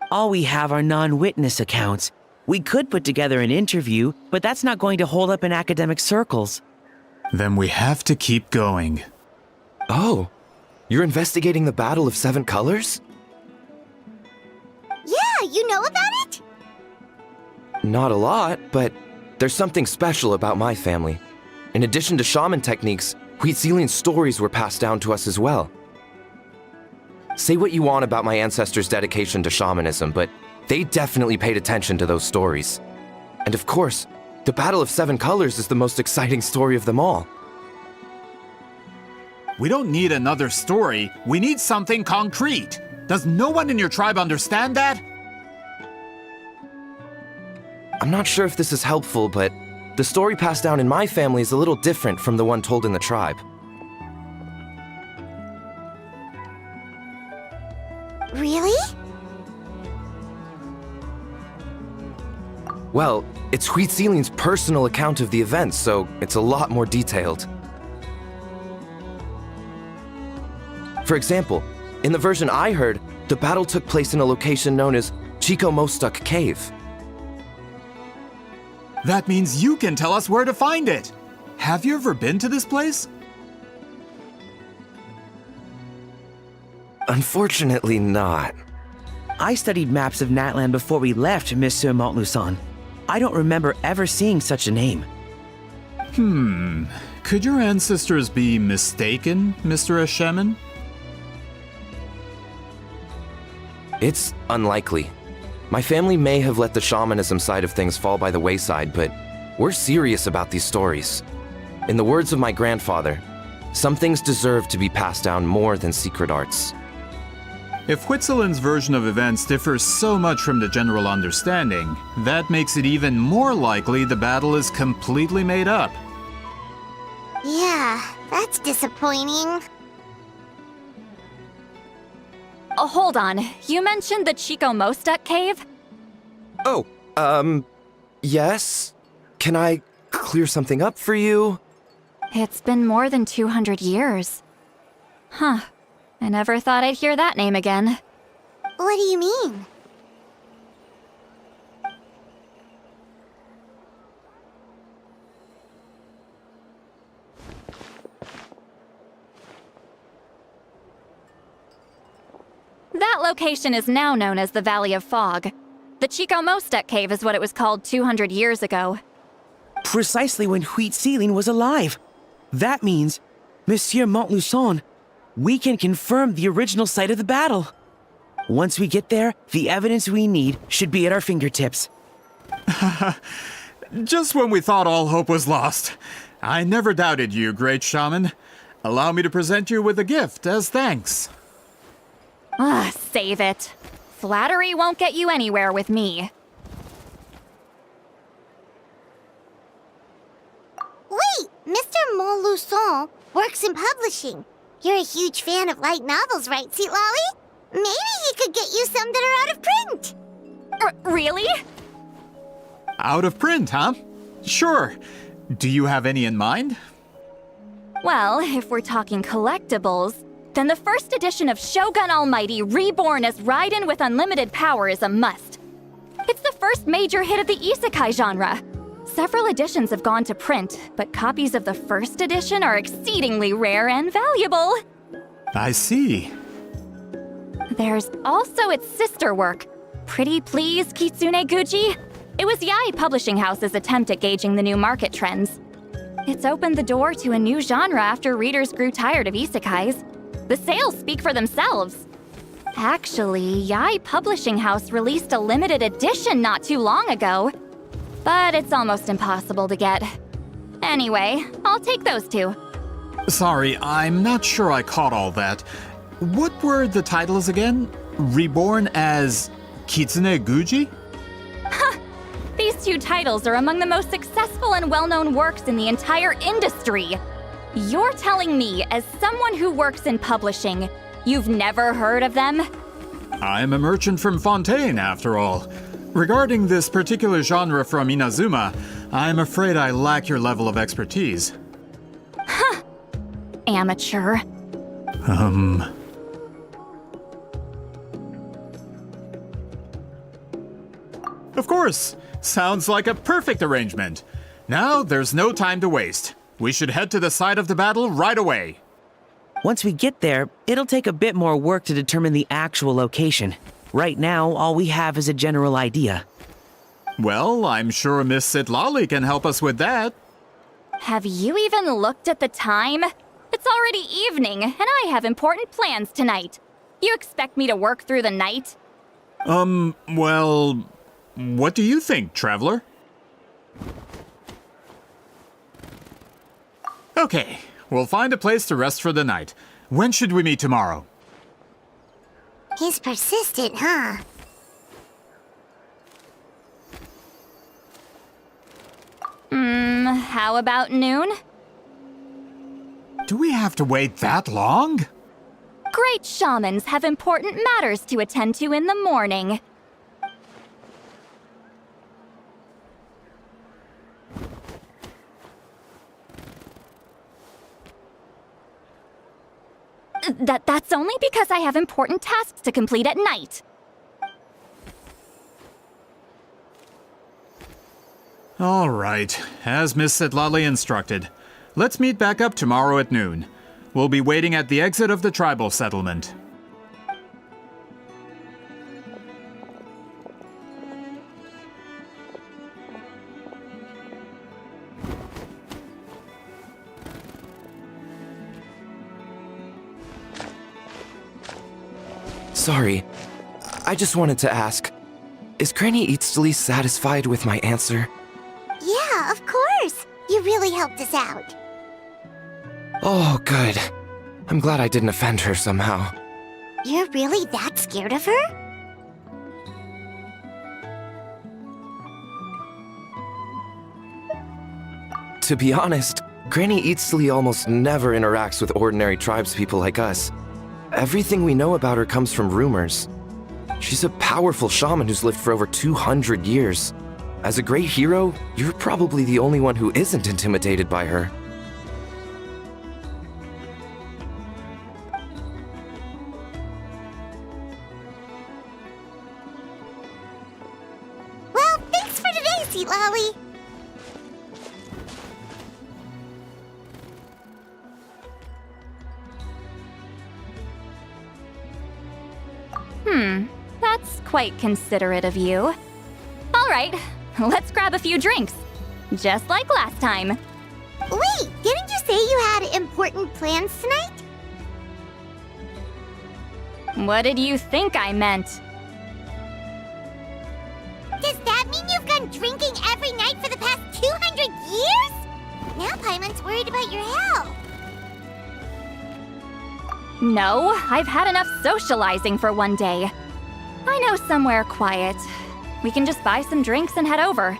All we have are non-witness accounts. We could put together an interview, but that's not going to hold up in academic circles. Then we have to keep going. Oh, you're investigating the Battle of Seven Colors? Yeah, you know about it? Not a lot, but there's something special about my family. In addition to shaman techniques, Citlali's stories were passed down to us as well. Say what you want about my ancestors' dedication to shamanism, but they definitely paid attention to those stories. And of course, the Battle of Seven Colors is the most exciting story of them all. We don't need another story. We need something concrete. Does no one in your tribe understand that? I'm not sure if this is helpful, but the story passed down in my family is a little different from the one told in the tribe. Really? Well, it's Citlali's personal account of the events, so it's a lot more detailed. For example, in the version I heard, the battle took place in a location known as Chico Mostuk Cave. That means you can tell us where to find it. Have you ever been to this place? Unfortunately not. I studied maps of Natlan before we left, Monsieur Montluçon. I don't remember ever seeing such a name. Could your ancestors be mistaken, Mr. Eshemin? It's unlikely. My family may have let the shamanism side of things fall by the wayside, but we're serious about these stories. In the words of my grandfather, some things deserve to be passed down more than secret arts. If Whitzelin's version of events differs so much from the general understanding, that makes it even more likely the battle is completely made up. Yeah, that's disappointing. Oh, hold on. You mentioned the Chico Mostuk cave? Oh, yes? Can I clear something up for you? It's been more than 200 years. Huh. I never thought I'd hear that name again. What do you mean? That location is now known as the Valley of Fog. The Chico Mostuk cave is what it was called 200 years ago. Precisely when Citlali was alive. That means, Monsieur Montluçon, we can confirm the original site of the battle. Once we get there, the evidence we need should be at our fingertips. Just when we thought all hope was lost. I never doubted you, great shaman. Allow me to present you with a gift as thanks. Save it. Flattery won't get you anywhere with me. Wait, Mr. Montluçon works in publishing. You're a huge fan of light novels, right, Citlali? Maybe he could get you some that are out of print. Really? Out of print, huh? Sure. Do you have any in mind? Well, if we're talking collectibles, then the first edition of Shogun Almighty reborn as Raiden with unlimited power is a must. It's the first major hit of the isekai genre. Several editions have gone to print, but copies of the first edition are exceedingly rare and valuable. I see. There's also its sister work, Pretty Please Kitsune Guji. It was Yae Publishing House's attempt at gauging the new market trends. It's opened the door to a new genre after readers grew tired of isekais. The sales speak for themselves. Actually, Yae Publishing House released a limited edition not too long ago, but it's almost impossible to get. Anyway, I'll take those two. Sorry, I'm not sure I caught all that. What were the titles again? Reborn as Kitsune Guji? These two titles are among the most successful and well-known works in the entire industry. You're telling me, as someone who works in publishing, you've never heard of them? I'm a merchant from Fontaine, after all. Regarding this particular genre from Inazuma, I'm afraid I lack your level of expertise. Amateur. Of course. Sounds like a perfect arrangement. Now, there's no time to waste. We should head to the site of the battle right away. Once we get there, it'll take a bit more work to determine the actual location. Right now, all we have is a general idea. Well, I'm sure Miss Citlali can help us with that. Have you even looked at the time? It's already evening, and I have important plans tonight. You expect me to work through the night? Well, what do you think, traveler? Okay, we'll find a place to rest for the night. When should we meet tomorrow? He's persistent, huh? How about noon? Do we have to wait that long? Great shamans have important matters to attend to in the morning. That's only because I have important tasks to complete at night. All right, as Miss Citlali instructed. Let's meet back up tomorrow at noon. We'll be waiting at the exit of the tribal settlement. Sorry, I just wanted to ask, is Granny Eatsley satisfied with my answer? Yeah, of course. You really helped us out. Oh, good. I'm glad I didn't offend her somehow. You're really that scared of her? To be honest, Granny Eatsley almost never interacts with ordinary tribespeople like us. Everything we know about her comes from rumors. She's a powerful shaman who's lived for over 200 years. As a great hero, you're probably the only one who isn't intimidated by her. Well, thanks for today, Citlali. That's quite considerate of you. All right, let's grab a few drinks. Just like last time. Wait, didn't you say you had important plans tonight? What did you think I meant? Does that mean you've gone drinking every night for the past disappears? Now Paimon's worried about your health. No, I've had enough socializing for one day. I know somewhere quiet. We can just buy some drinks and head over.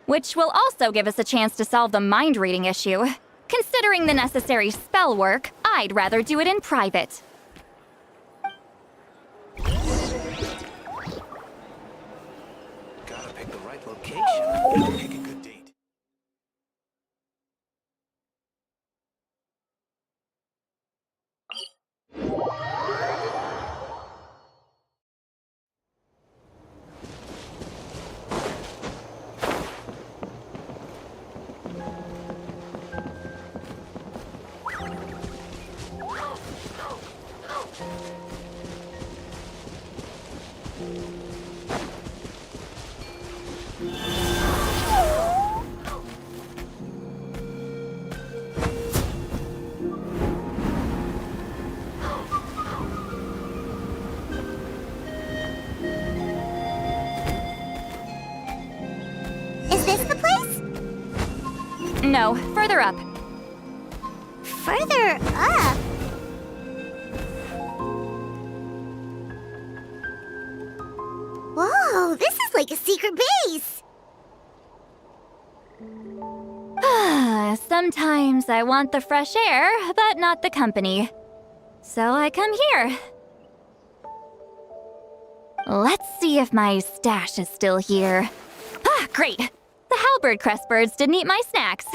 Which will also give us a chance to solve the mind reading issue. Considering the necessary spell work, I'd rather do it in private. Gotta pick the right location. Make a good date. Is this the place? No, further up. Further up? Whoa, this is like a secret base! Sometimes I want the fresh air, but not the company. So I come here. Let's see if my stash is still here. Ah, great! The halberd crest birds didn't eat my snacks.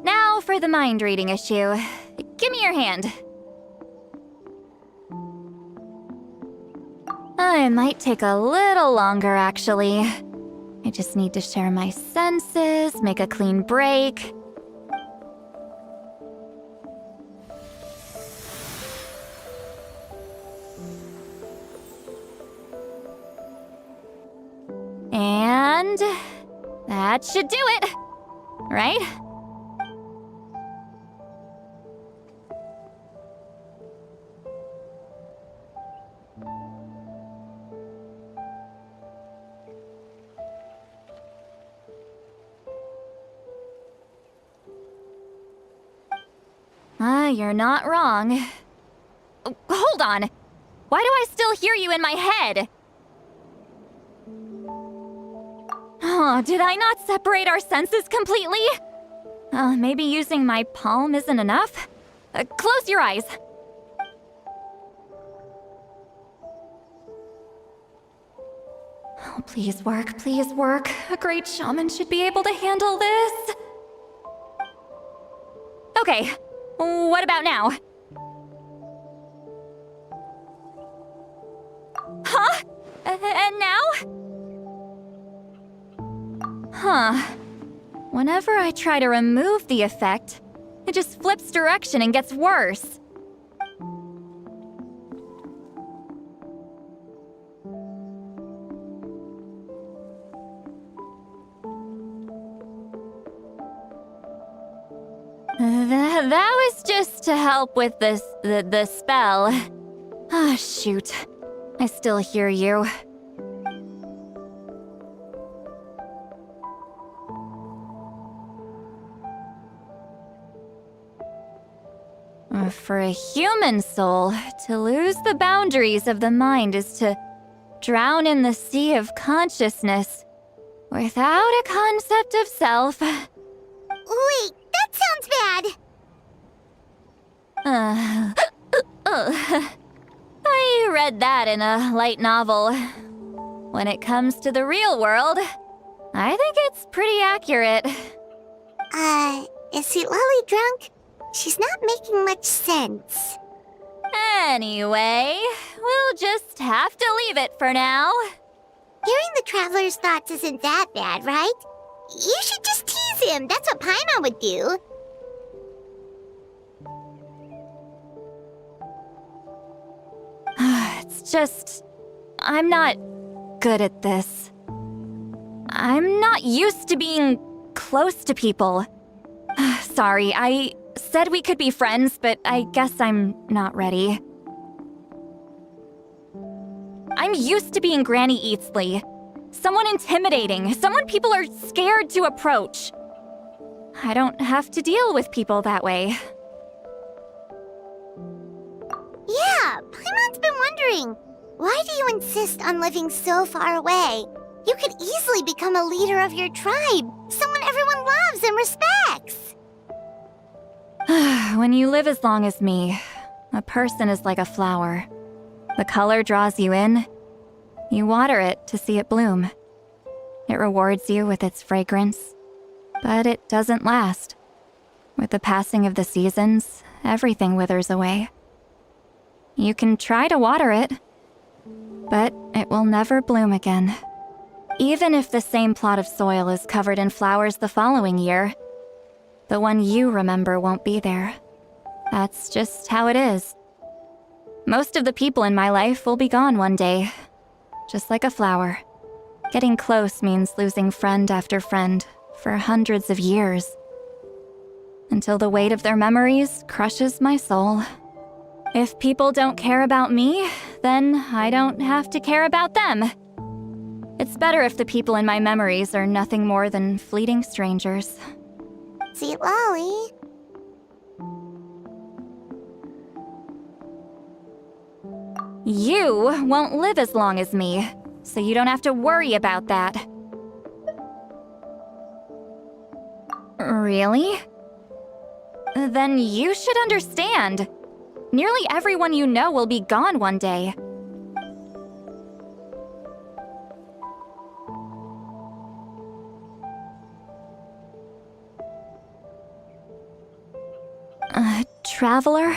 Now for the mind reading issue. Give me your hand. It might take a little longer, actually. I just need to share my senses, make a clean break. And that should do it, right? You're not wrong. Oh, hold on! Why do I still hear you in my head? Oh, did I not separate our senses completely? Maybe using my palm isn't enough? Close your eyes. Oh, please work, please work. A great shaman should be able to handle this. Okay, what about now? Huh? And now? Huh. Whenever I try to remove the effect, it just flips direction and gets worse. That was just to help with the spell. Ah, shoot. I still hear you. For a human soul, to lose the boundaries of the mind is to drown in the sea of consciousness without a concept of self. Wait, that sounds bad! I read that in a light novel. When it comes to the real world, I think it's pretty accurate. Is Citlali drunk? She's not making much sense. Anyway, we'll just have to leave it for now. Hearing the traveler's thoughts isn't that bad, right? You should just tease him. That's what Paimon would do. It's just... I'm not good at this. I'm not used to being close to people. Sorry, I said we could be friends, but I guess I'm not ready. I'm used to being Granny Eatsley. Someone intimidating, someone people are scared to approach. I don't have to deal with people that way. Yeah, Paimon's been wondering, why do you insist on living so far away? You could easily become a leader of your tribe, someone everyone loves and respects. When you live as long as me, a person is like a flower. The color draws you in. You water it to see it bloom. It rewards you with its fragrance, but it doesn't last. With the passing of the seasons, everything withers away. You can try to water it, but it will never bloom again. Even if the same plot of soil is covered in flowers the following year, the one you remember won't be there. That's just how it is. Most of the people in my life will be gone one day, just like a flower. Getting close means losing friend after friend for hundreds of years, until the weight of their memories crushes my soul. If people don't care about me, then I don't have to care about them. It's better if the people in my memories are nothing more than fleeting strangers. Citlali. You won't live as long as me, so you don't have to worry about that. Really? Then you should understand. Nearly everyone you know will be gone one day. Traveler?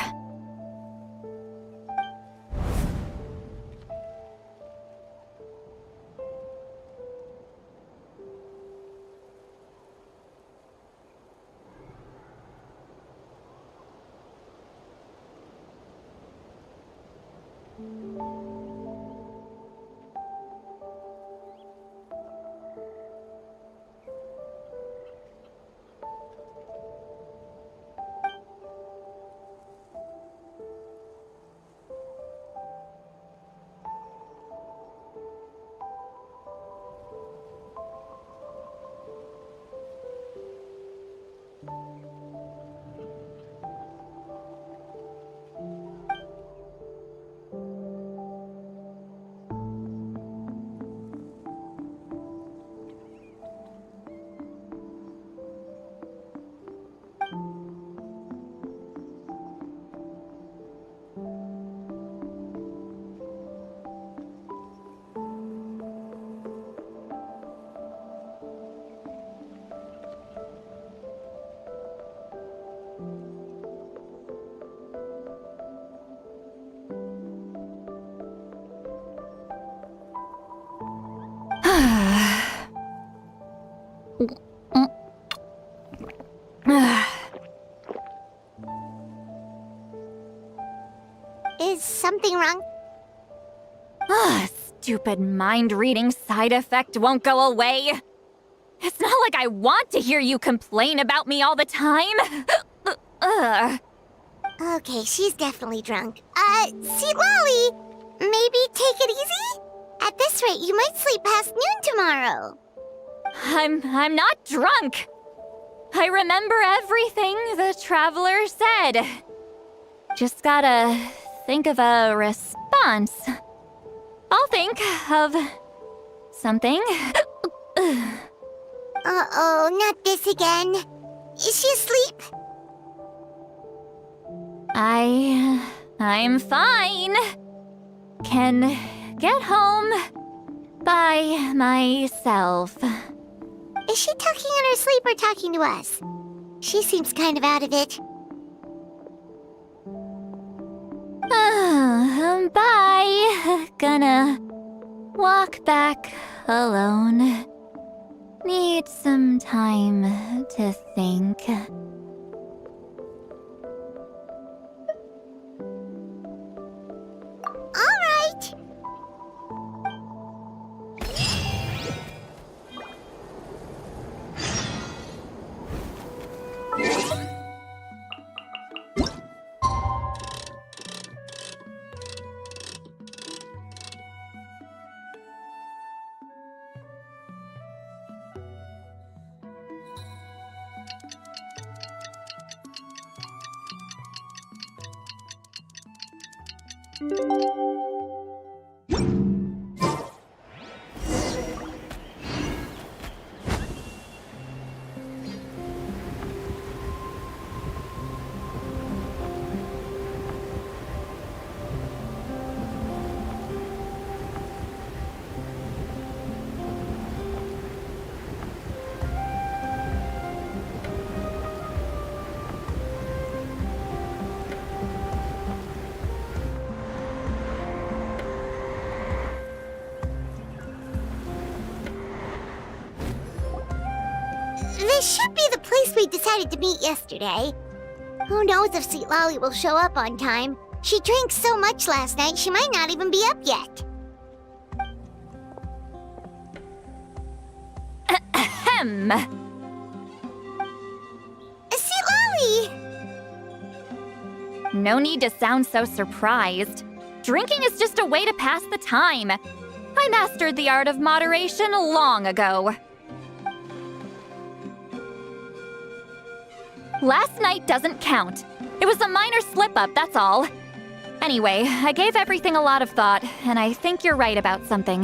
Is something wrong? Stupid mind-reading side effect won't go away. It's not like I want to hear you complain about me all the time. Okay, she's definitely drunk. Citlali, maybe take it easy? At this rate, you might sleep past noon tomorrow. I'm not drunk. I remember everything the traveler said. Just gotta think of a response. I'll think of something. Uh-oh, not this again. Is she asleep? I'm fine. Can get home by myself. Is she talking in her sleep or talking to us? She seems kind of out of it. Bye. Gonna walk back alone. Need some time to think. All right. This should be the place we decided to meet yesterday. Who knows if Citlali will show up on time? She drank so much last night, she might not even be up yet. Ahem. Citlali! No need to sound so surprised. Drinking is just a way to pass the time. I mastered the art of moderation long ago. Last night doesn't count. It was a minor slip-up, that's all. Anyway, I gave everything a lot of thought, and I think you're right about something.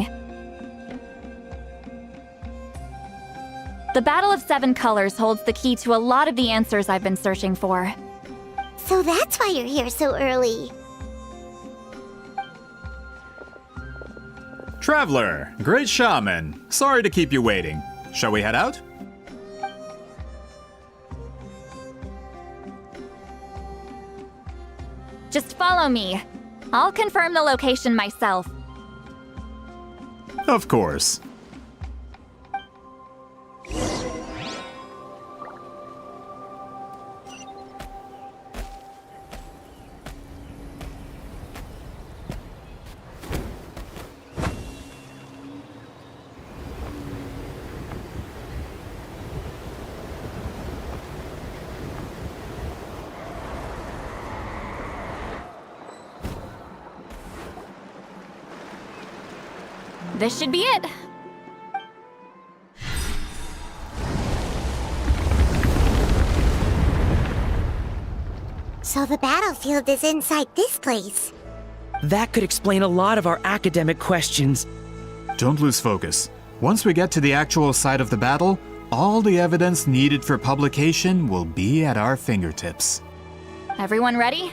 The Battle of Seven Colors holds the key to a lot of the answers I've been searching for. So that's why you're here so early. Traveler, great shaman. Sorry to keep you waiting. Shall we head out? Just follow me. I'll confirm the location myself. Of course. This should be it. So the battlefield is inside this place. That could explain a lot of our academic questions. Don't lose focus. Once we get to the actual site of the battle, all the evidence needed for publication will be at our fingertips. Everyone ready?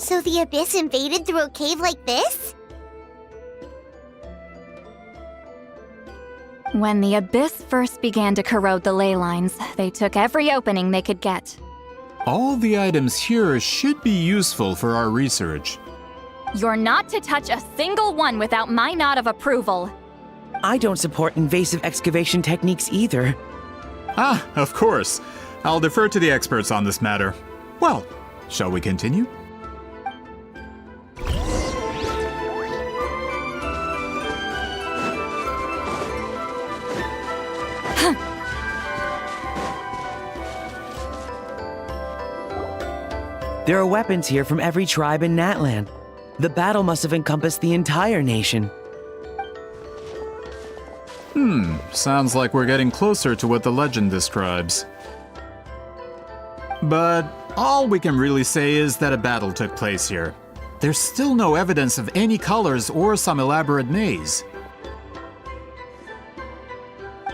So the Abyss invaded through a cave like this? When the Abyss first began to corrode the ley lines, they took every opening they could get. All the items here should be useful for our research. You're not to touch a single one without my nod of approval. I don't support invasive excavation techniques either. Ah, of course. I'll defer to the experts on this matter. Well, shall we continue? There are weapons here from every tribe in Natlan. The battle must have encompassed the entire nation. Sounds like we're getting closer to what the legend describes. But all we can really say is that a battle took place here. There's still no evidence of any colors or some elaborate maze.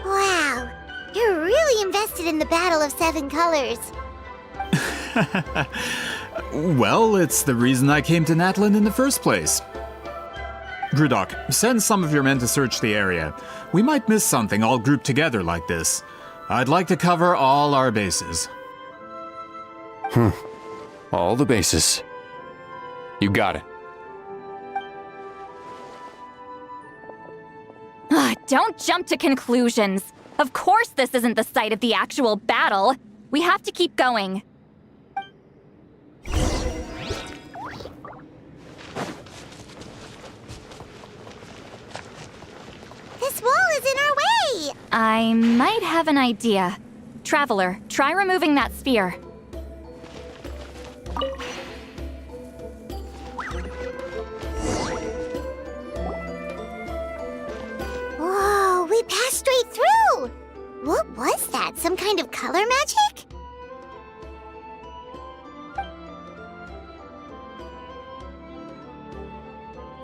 Wow, you're really invested in the Battle of Seven Colors. Well, it's the reason I came to Natlan in the first place. Grudok, send some of your men to search the area. We might miss something all grouped together like this. I'd like to cover all our bases. All the bases. You got it. Don't jump to conclusions. Of course this isn't the site of the actual battle. We have to keep going. This wall is in our way! I might have an idea. Traveler, try removing that sphere. Whoa, we passed straight through! What was that? Some kind of color magic?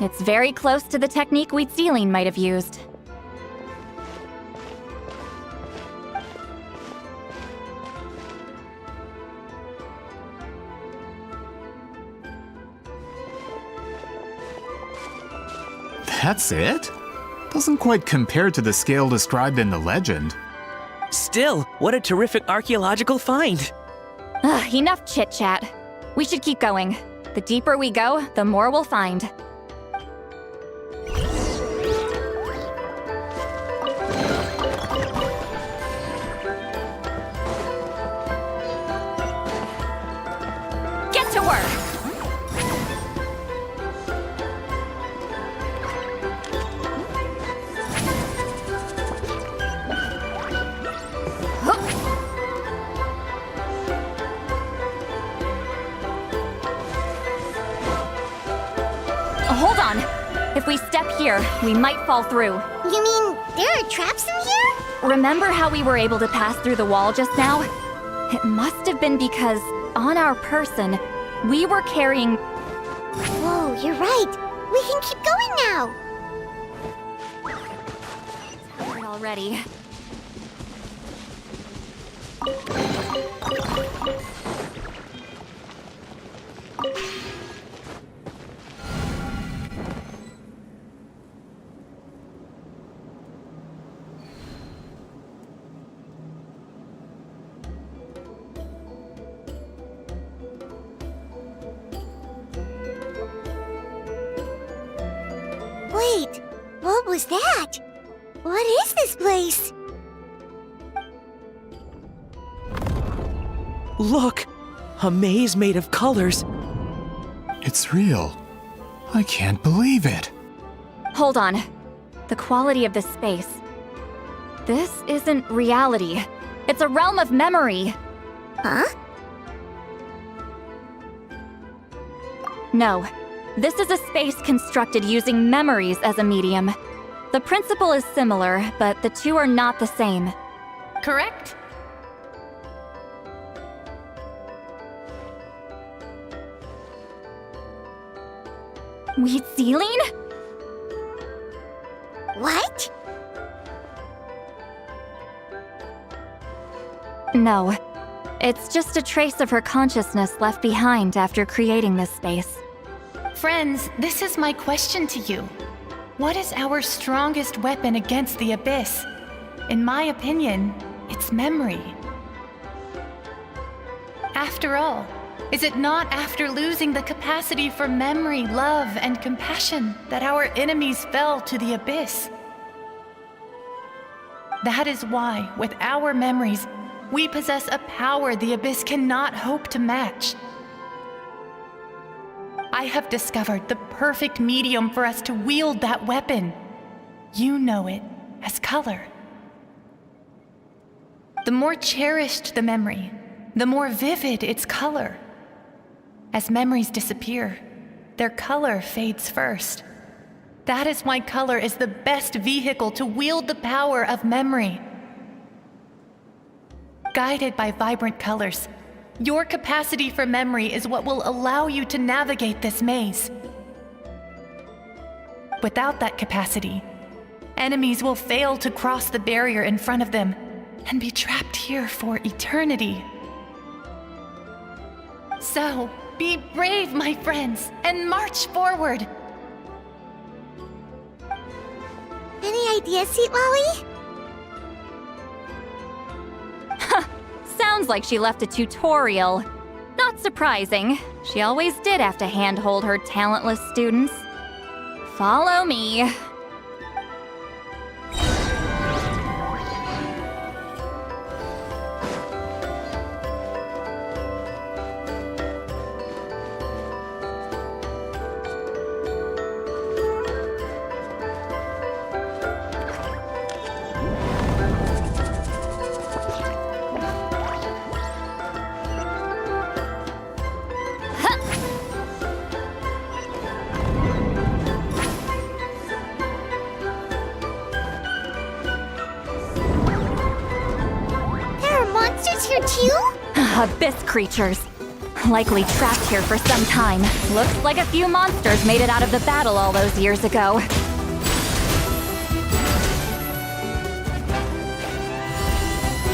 It's very close to the technique Citlali might have used. That's it? Doesn't quite compare to the scale described in the legend. Still, what a terrific archaeological find! Enough chit-chat. We should keep going. The deeper we go, the more we'll find. Get to work! Hold on. If we step here, we might fall through. You mean there are traps in here? Remember how we were able to pass through the wall just now? It must have been because, on our person, we were carrying... Whoa, you're right. We can keep going now. It's hard already. Wait, what was that? What is this place? Look! A maze made of colors. It's real. I can't believe it. Hold on. The quality of this space. This isn't reality. It's a realm of memory. Huh? No. This is a space constructed using memories as a medium. The principle is similar, but the two are not the same. Correct? Citlali? What? No. It's just a trace of her consciousness left behind after creating this space. Friends, this is my question to you. What is our strongest weapon against the Abyss? In my opinion, it's memory. After all, is it not after losing the capacity for memory, love, and compassion that our enemies fell to the Abyss? That is why, with our memories, we possess a power the Abyss cannot hope to match. I have discovered the perfect medium for us to wield that weapon. You know it as color. The more cherished the memory, the more vivid its color. As memories disappear, their color fades first. That is why color is the best vehicle to wield the power of memory. Guided by vibrant colors, Your capacity for memory is what will allow you to navigate this maze. Without that capacity, enemies will fail to cross the barrier in front of them and be trapped here for eternity. So, be brave, my friends, and march forward. Any ideas, Citlali? Sounds like she left a tutorial. Not surprising. She always did have to handhold her talentless students. Follow me. Here too? Abyss creatures. Likely trapped here for some time. Looks like a few monsters made it out of the battle all those years ago.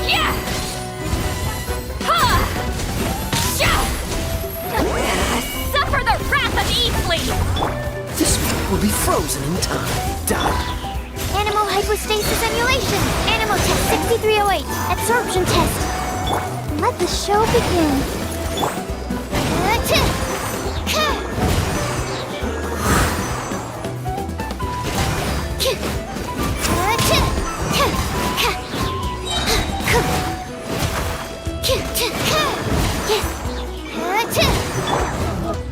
Yeah! Ha! Sha! Suffer the wrath of Eastly! This one will be frozen in time. Done. Animal hypostasis emulation. Animal test 6308. Absorption test. Let the show begin.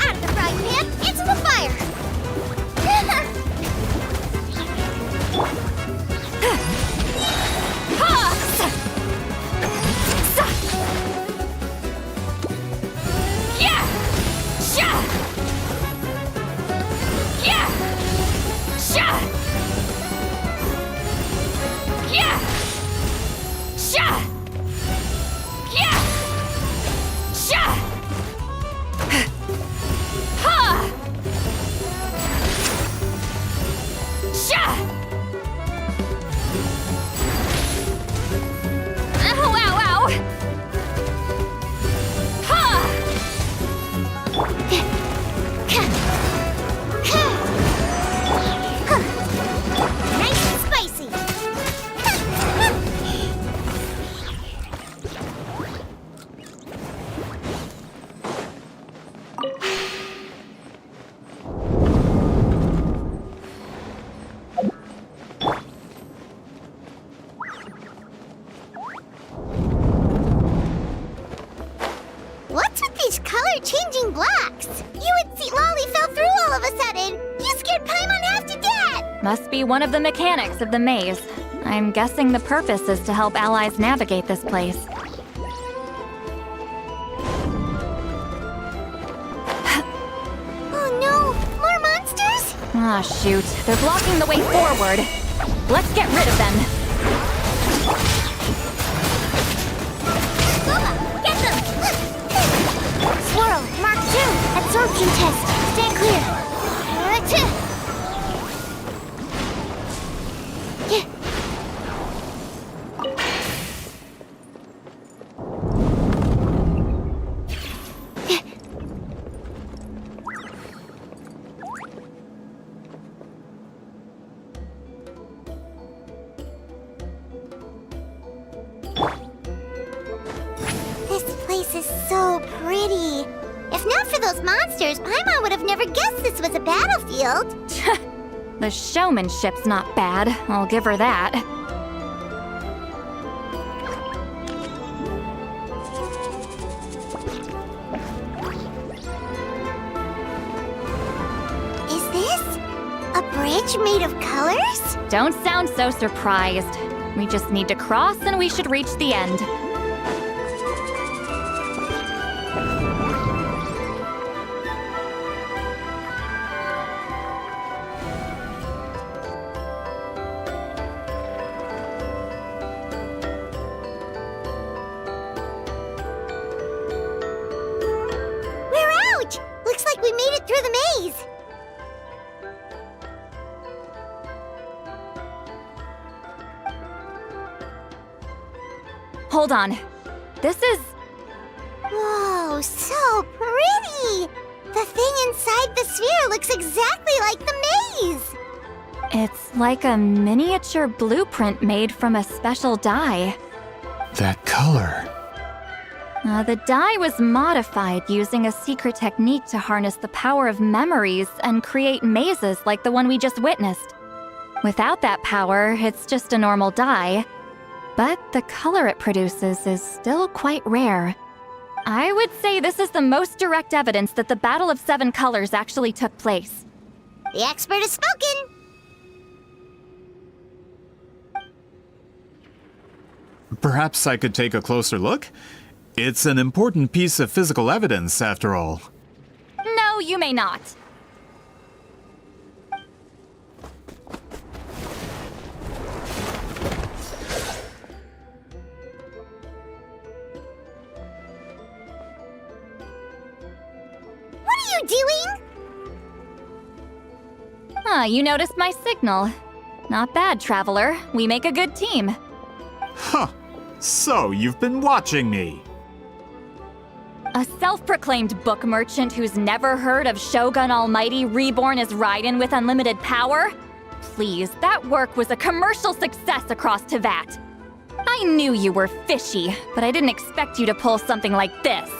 Out of the frying pan, into the fire. What's with these color-changing blocks? You and Citlali fell through all of a sudden. You scared Paimon half to death. Must be one of the mechanics of the maze. I'm guessing the purpose is to help allies navigate this place. Oh no, more monsters? Ah, shoot. They're blocking the way forward. Let's get rid of them. Get them! Swirl, Mark 2, absorption test. Stand clear. This is so pretty. If not for those monsters, Paimon would have never guessed this was a battlefield. The showmanship's not bad, I'll give her that. Is this a bridge made of colors? Don't sound so surprised. We just need to cross and we should reach the end. maze! Hold on. This is... Whoa, so pretty! The thing inside the sphere looks exactly like the maze! It's like a miniature blueprint made from a special dye. That color. The dye was modified using a secret technique to harness the power of memories and create mazes like the one we just witnessed. Without that power, it's just a normal dye. But the color it produces is still quite rare. I would say this is the most direct evidence that the Battle of Seven Colors actually took place. The expert has spoken! Perhaps I could take a closer look? It's an important piece of physical evidence, after all. No, you may not. What are you doing? You noticed my signal. Not bad, Traveler. We make a good team. Huh. So, you've been watching me. A self-proclaimed book merchant who's never heard of Shogun Almighty reborn as Raiden with unlimited power? Please, that work was a commercial success across Teyvat. I knew you were fishy, but I didn't expect you to pull something like this.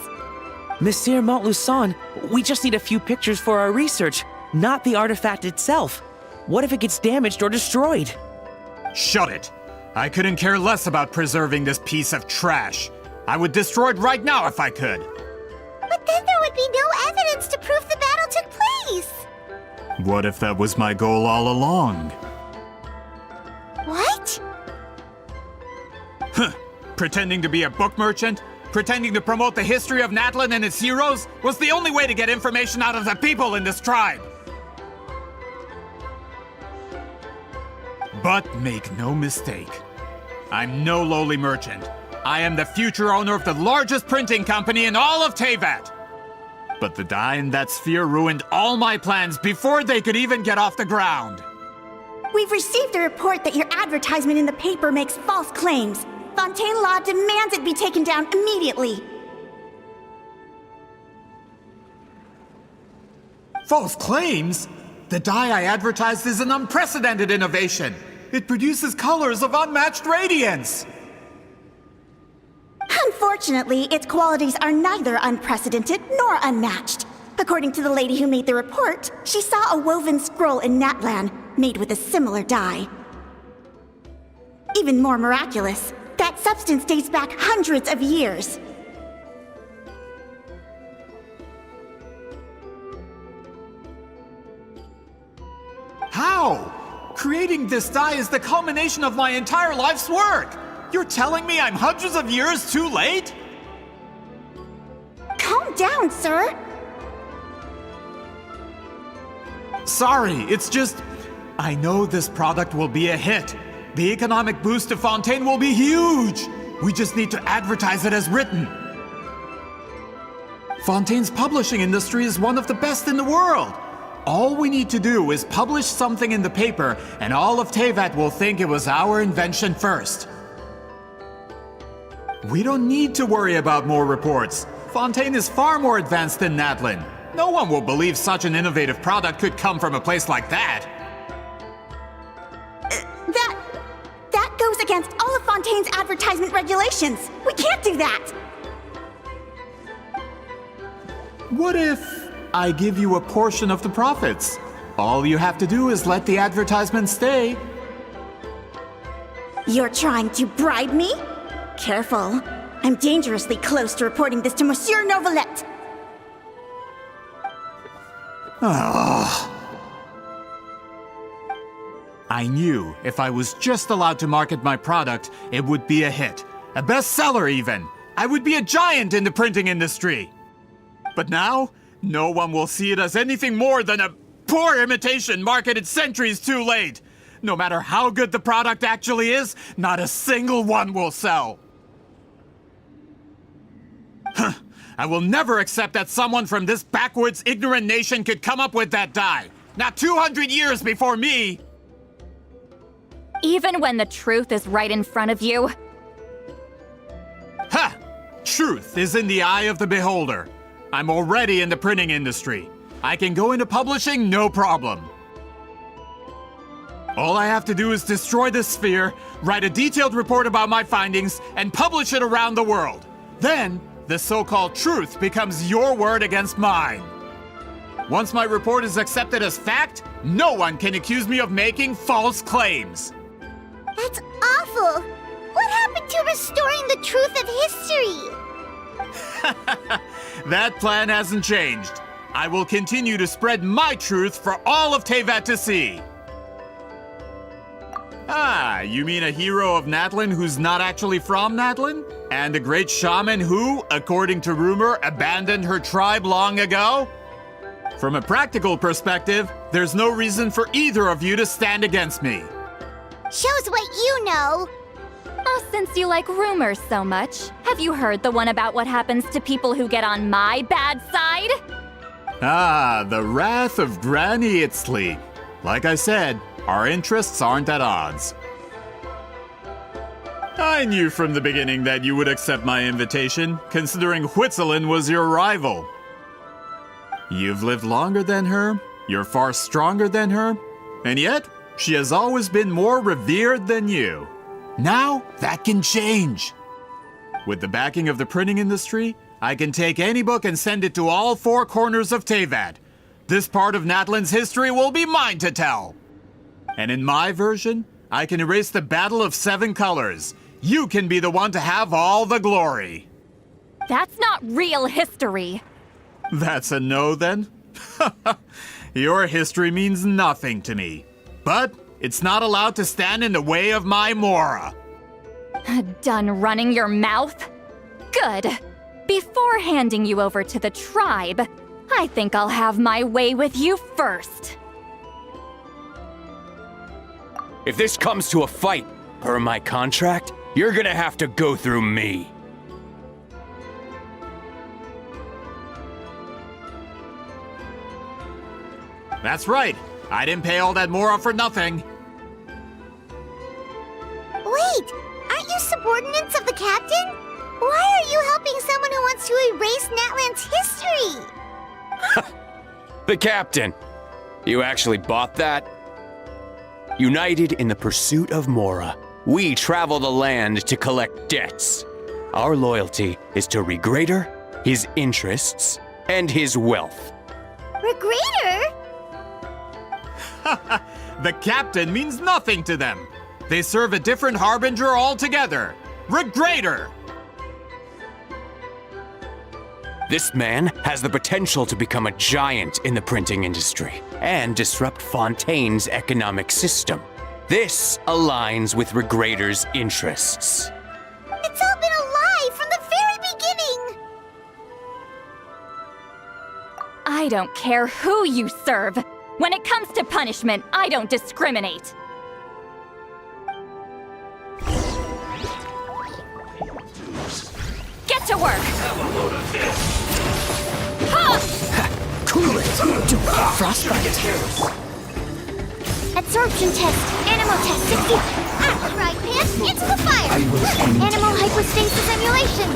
Monsieur Montluçon, we just need a few pictures for our research, not the artifact itself. What if it gets damaged or destroyed? Shut it! I couldn't care less about preserving this piece of trash. I would destroy it right now if I could. But then there would be no evidence to prove the battle took place! What if that was my goal all along? What? Huh. Pretending to be a book merchant? Pretending to promote the history of Natlan and its heroes was the only way to get information out of the people in this tribe! But make no mistake, I'm no lowly merchant. I am the future owner of the largest printing company in all of Teyvat. But the dye in that sphere ruined all my plans before they could even get off the ground. We've received a report that your advertisement in the paper makes false claims. Fontaine Law demands it be taken down immediately. False claims? The dye I advertised is an unprecedented innovation. It produces colors of unmatched radiance. Unfortunately, its qualities are neither unprecedented nor unmatched. According to the lady who made the report, she saw a woven scroll in Natlan made with a similar dye. Even more miraculous, that substance dates back hundreds of years. How? Creating this dye is the culmination of my entire life's work! You're telling me I'm hundreds of years too late? Calm down, sir! Sorry, it's just... I know this product will be a hit. The economic boost to Fontaine will be huge! We just need to advertise it as written. Fontaine's publishing industry is one of the best in the world. All we need to do is publish something in the paper, and all of Teyvat will think it was our invention first. We don't need to worry about more reports. Fontaine is far more advanced than Natlan. No one will believe such an innovative product could come from a place like that. That goes against all of Fontaine's advertisement regulations. We can't do that! What if I give you a portion of the profits? All you have to do is let the advertisement stay. You're trying to bribe me? Careful. I'm dangerously close to reporting this to Monsieur Novelette. I knew if I was just allowed to market my product, it would be a hit. A bestseller even. I would be a giant in the printing industry. But now, no one will see it as anything more than a poor imitation marketed centuries too late. No matter how good the product actually is, not a single one will sell. I will never accept that someone from this backwards, ignorant nation could come up with that dye. Not 200 years before me! Even when the truth is right in front of you? Ha! Truth is in the eye of the beholder. I'm already in the printing industry. I can go into publishing, no problem. All I have to do is destroy this sphere, write a detailed report about my findings, and publish it around the world. Then, the so-called truth becomes your word against mine. Once my report is accepted as fact, no one can accuse me of making false claims. That's awful! What happened to restoring the truth of history? That plan hasn't changed. I will continue to spread my truth for all of Teyvat to see. Ah, you mean a hero of Natlan who's not actually from Natlan? And a great shaman who, according to rumor, abandoned her tribe long ago? From a practical perspective, there's no reason for either of you to stand against me. Shows what you know. Oh, since you like rumors so much, have you heard the one about what happens to people who get on my bad side? Ah, the wrath of Granny Citlali. Like I said, our interests aren't at odds. I knew from the beginning that you would accept my invitation, considering Huitzilin was your rival. You've lived longer than her, you're far stronger than her, and yet, she has always been more revered than you. Now, that can change. With the backing of the printing industry, I can take any book and send it to all four corners of Teyvat. This part of Natlan's history will be mine to tell. And in my version, I can erase the Battle of Seven Colors. You can be the one to have all the glory. That's not real history. That's a no, then? Your history means nothing to me. But it's not allowed to stand in the way of my Mora. Done running your mouth? Good. Before handing you over to the tribe, I think I'll have my way with you first. If this comes to a fight, per my contract, you're gonna have to go through me. That's right. I didn't pay all that Mora for nothing. Wait, aren't you subordinates of the captain? Why are you helping someone who wants to erase Natlan's history? The captain. You actually bought that? United in the pursuit of Mora, we travel the land to collect debts. Our loyalty is to Regrader, his interests, and his wealth. Regrader? The captain means nothing to them. They serve a different harbinger altogether. Regrader! This man has the potential to become a giant in the printing industry and disrupt Fontaine's economic system. This aligns with Regrader's interests. It's all been a lie from the very beginning! I don't care who you serve. When it comes to punishment, I don't discriminate. Get to work! Ha! Cool it! Do frostbite! Absorption test, animal test 60. Right hand, into the fire! I will end Animal hypostasis emulation!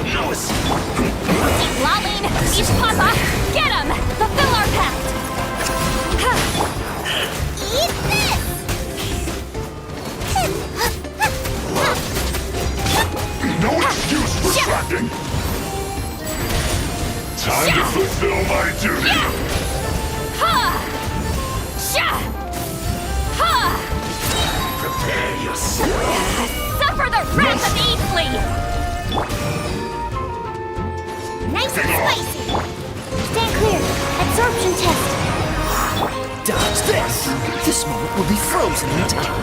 Citlali, each papa! Get him! Fulfill our pact! Eat this! No excuse for slacking! Time to fulfill my duty! Ha! Sha! Ha! Prepare yourself! Suffer the wrath of Eastly! Nice and spicy! Stand clear! Absorption test! Dodge this! This moment will be frozen in time.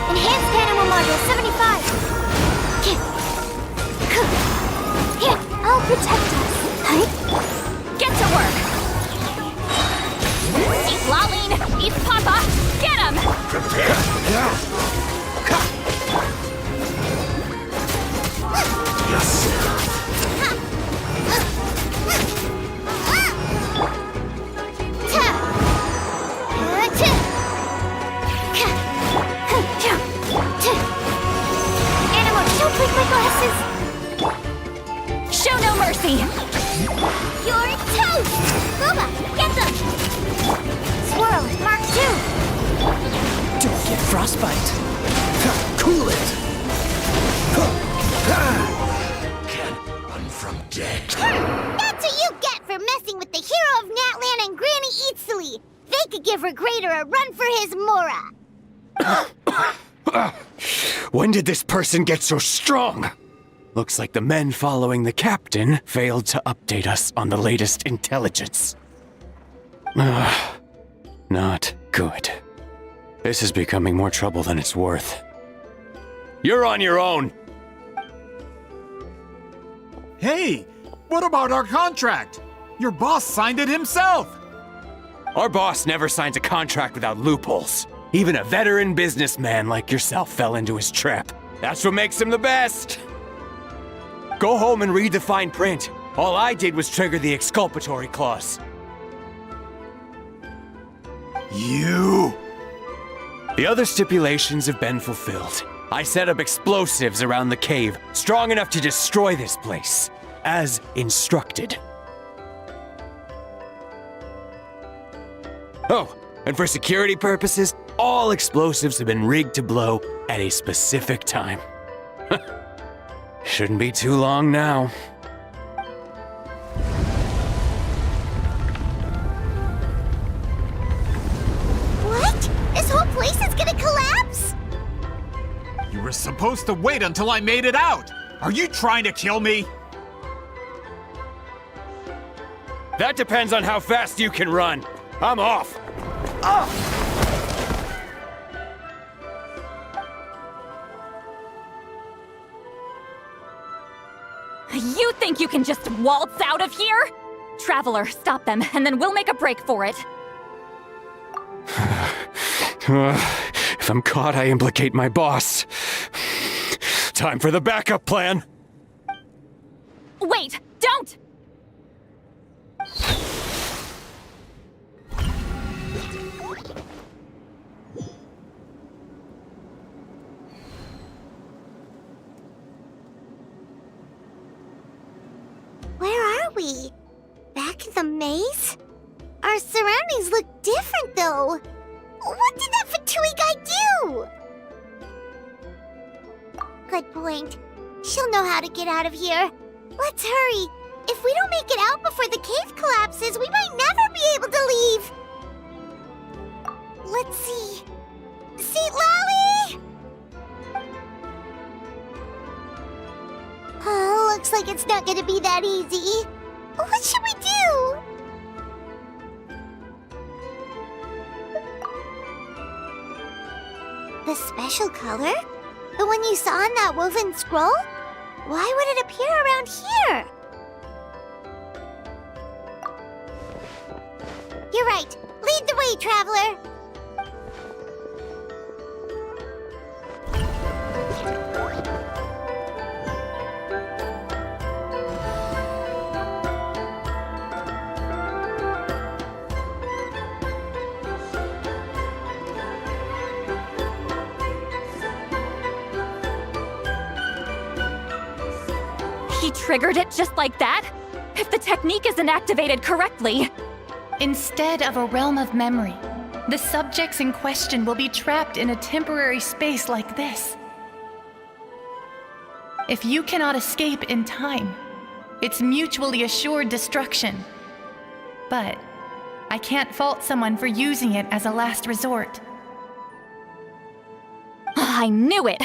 Enhanced animal module 75! Here, I'll protect us! Get to work! Citlali, eat papa! Get him! Yes! With my glasses! Show no mercy! You're toast! Booba, get them! Swirl, Mark 2! Don't get frostbite. Cool it. Can't run from death. That's what you get for messing with the hero of Natlan and Granny Citlali! They could give her Greater a run for his Mora! When did this person get so strong? Looks like the men following the captain failed to update us on the latest intelligence. Not good. This is becoming more trouble than it's worth. You're on your own! Hey, what about our contract? Your boss signed it himself. Our boss never signs a contract without loopholes. Even a veteran businessman like yourself fell into his trap. That's what makes him the best! Go home and read the fine print. All I did was trigger the exculpatory clause. You! The other stipulations have been fulfilled. I set up explosives around the cave, strong enough to destroy this place, as instructed. Oh, and for security purposes, all explosives have been rigged to blow at a specific time. Shouldn't be too long now. What? This whole place is gonna collapse? You were supposed to wait until I made it out. Are you trying to kill me? That depends on how fast you can run. I'm off. You think you can just waltz out of here? Traveler, stop them, and then we'll make a break for it. If I'm caught, I implicate my boss. Time for the backup plan. Wait, don't! Where are we? Back in the maze? Our surroundings look different, though. What did that Fatui guy do? Good point. She'll know how to get out of here. Let's hurry. If we don't make it out before the cave collapses, we might never be able to leave. Let's see. Citlali! Oh, looks like it's not gonna be that easy. What should we do? The special color? The one you saw in that woven scroll? Why would it appear around here? You're right. Lead the way, traveler. He triggered it just like that? If the technique isn't activated correctly... Instead of a realm of memory, the subjects in question will be trapped in a temporary space like this. If you cannot escape in time, it's mutually assured destruction. But I can't fault someone for using it as a last resort. I knew it!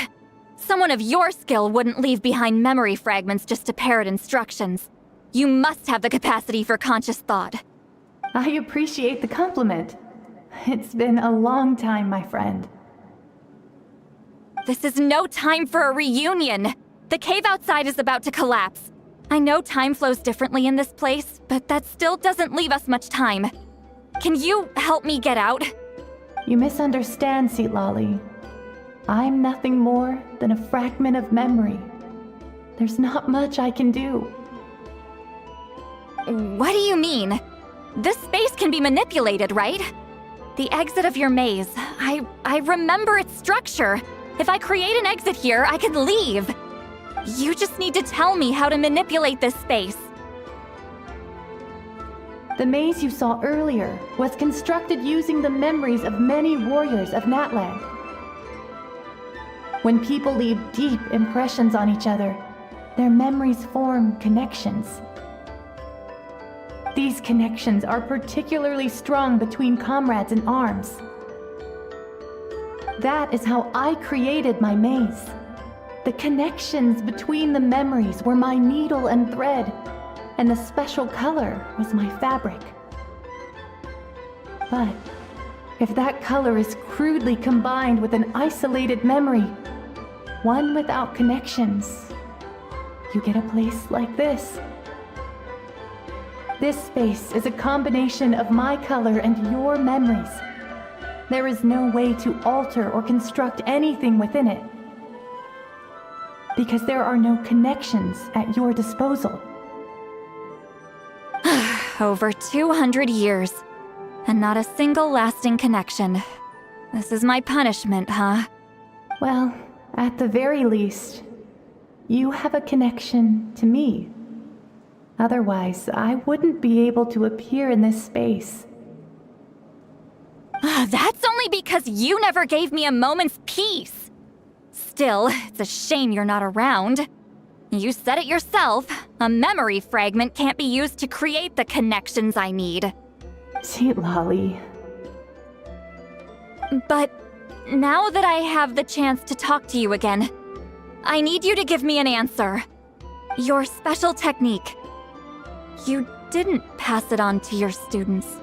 Someone of your skill wouldn't leave behind memory fragments just to parrot instructions. You must have the capacity for conscious thought. I appreciate the compliment. It's been a long time, my friend. This is no time for a reunion! The cave outside is about to collapse. I know time flows differently in this place, but that still doesn't leave us much time. Can you help me get out? You misunderstand, Citlali. I'm nothing more than a fragment of memory. There's not much I can do. What do you mean? This space can be manipulated, right? The exit of your maze. I remember its structure. If I create an exit here, I can leave. You just need to tell me how to manipulate this space. The maze you saw earlier was constructed using the memories of many warriors of Natlan. When people leave deep impressions on each other, their memories form connections. These connections are particularly strong between comrades in arms. That is how I created my maze. The connections between the memories were my needle and thread, and the special color was my fabric. But if that color is crudely combined with an isolated memory, one without connections, you get a place like this. This space is a combination of my color and your memories. There is no way to alter or construct anything within it, because there are no connections at your disposal. Over 200 years, and not a single lasting connection. This is my punishment, huh? Well, at the very least, you have a connection to me. Otherwise, I wouldn't be able to appear in this space. That's only because you never gave me a moment's peace. Still, it's a shame you're not around. You said it yourself. A memory fragment can't be used to create the connections I need. Citlali. But now that I have the chance to talk to you again, I need you to give me an answer. Your special technique. You didn't pass it on to your students.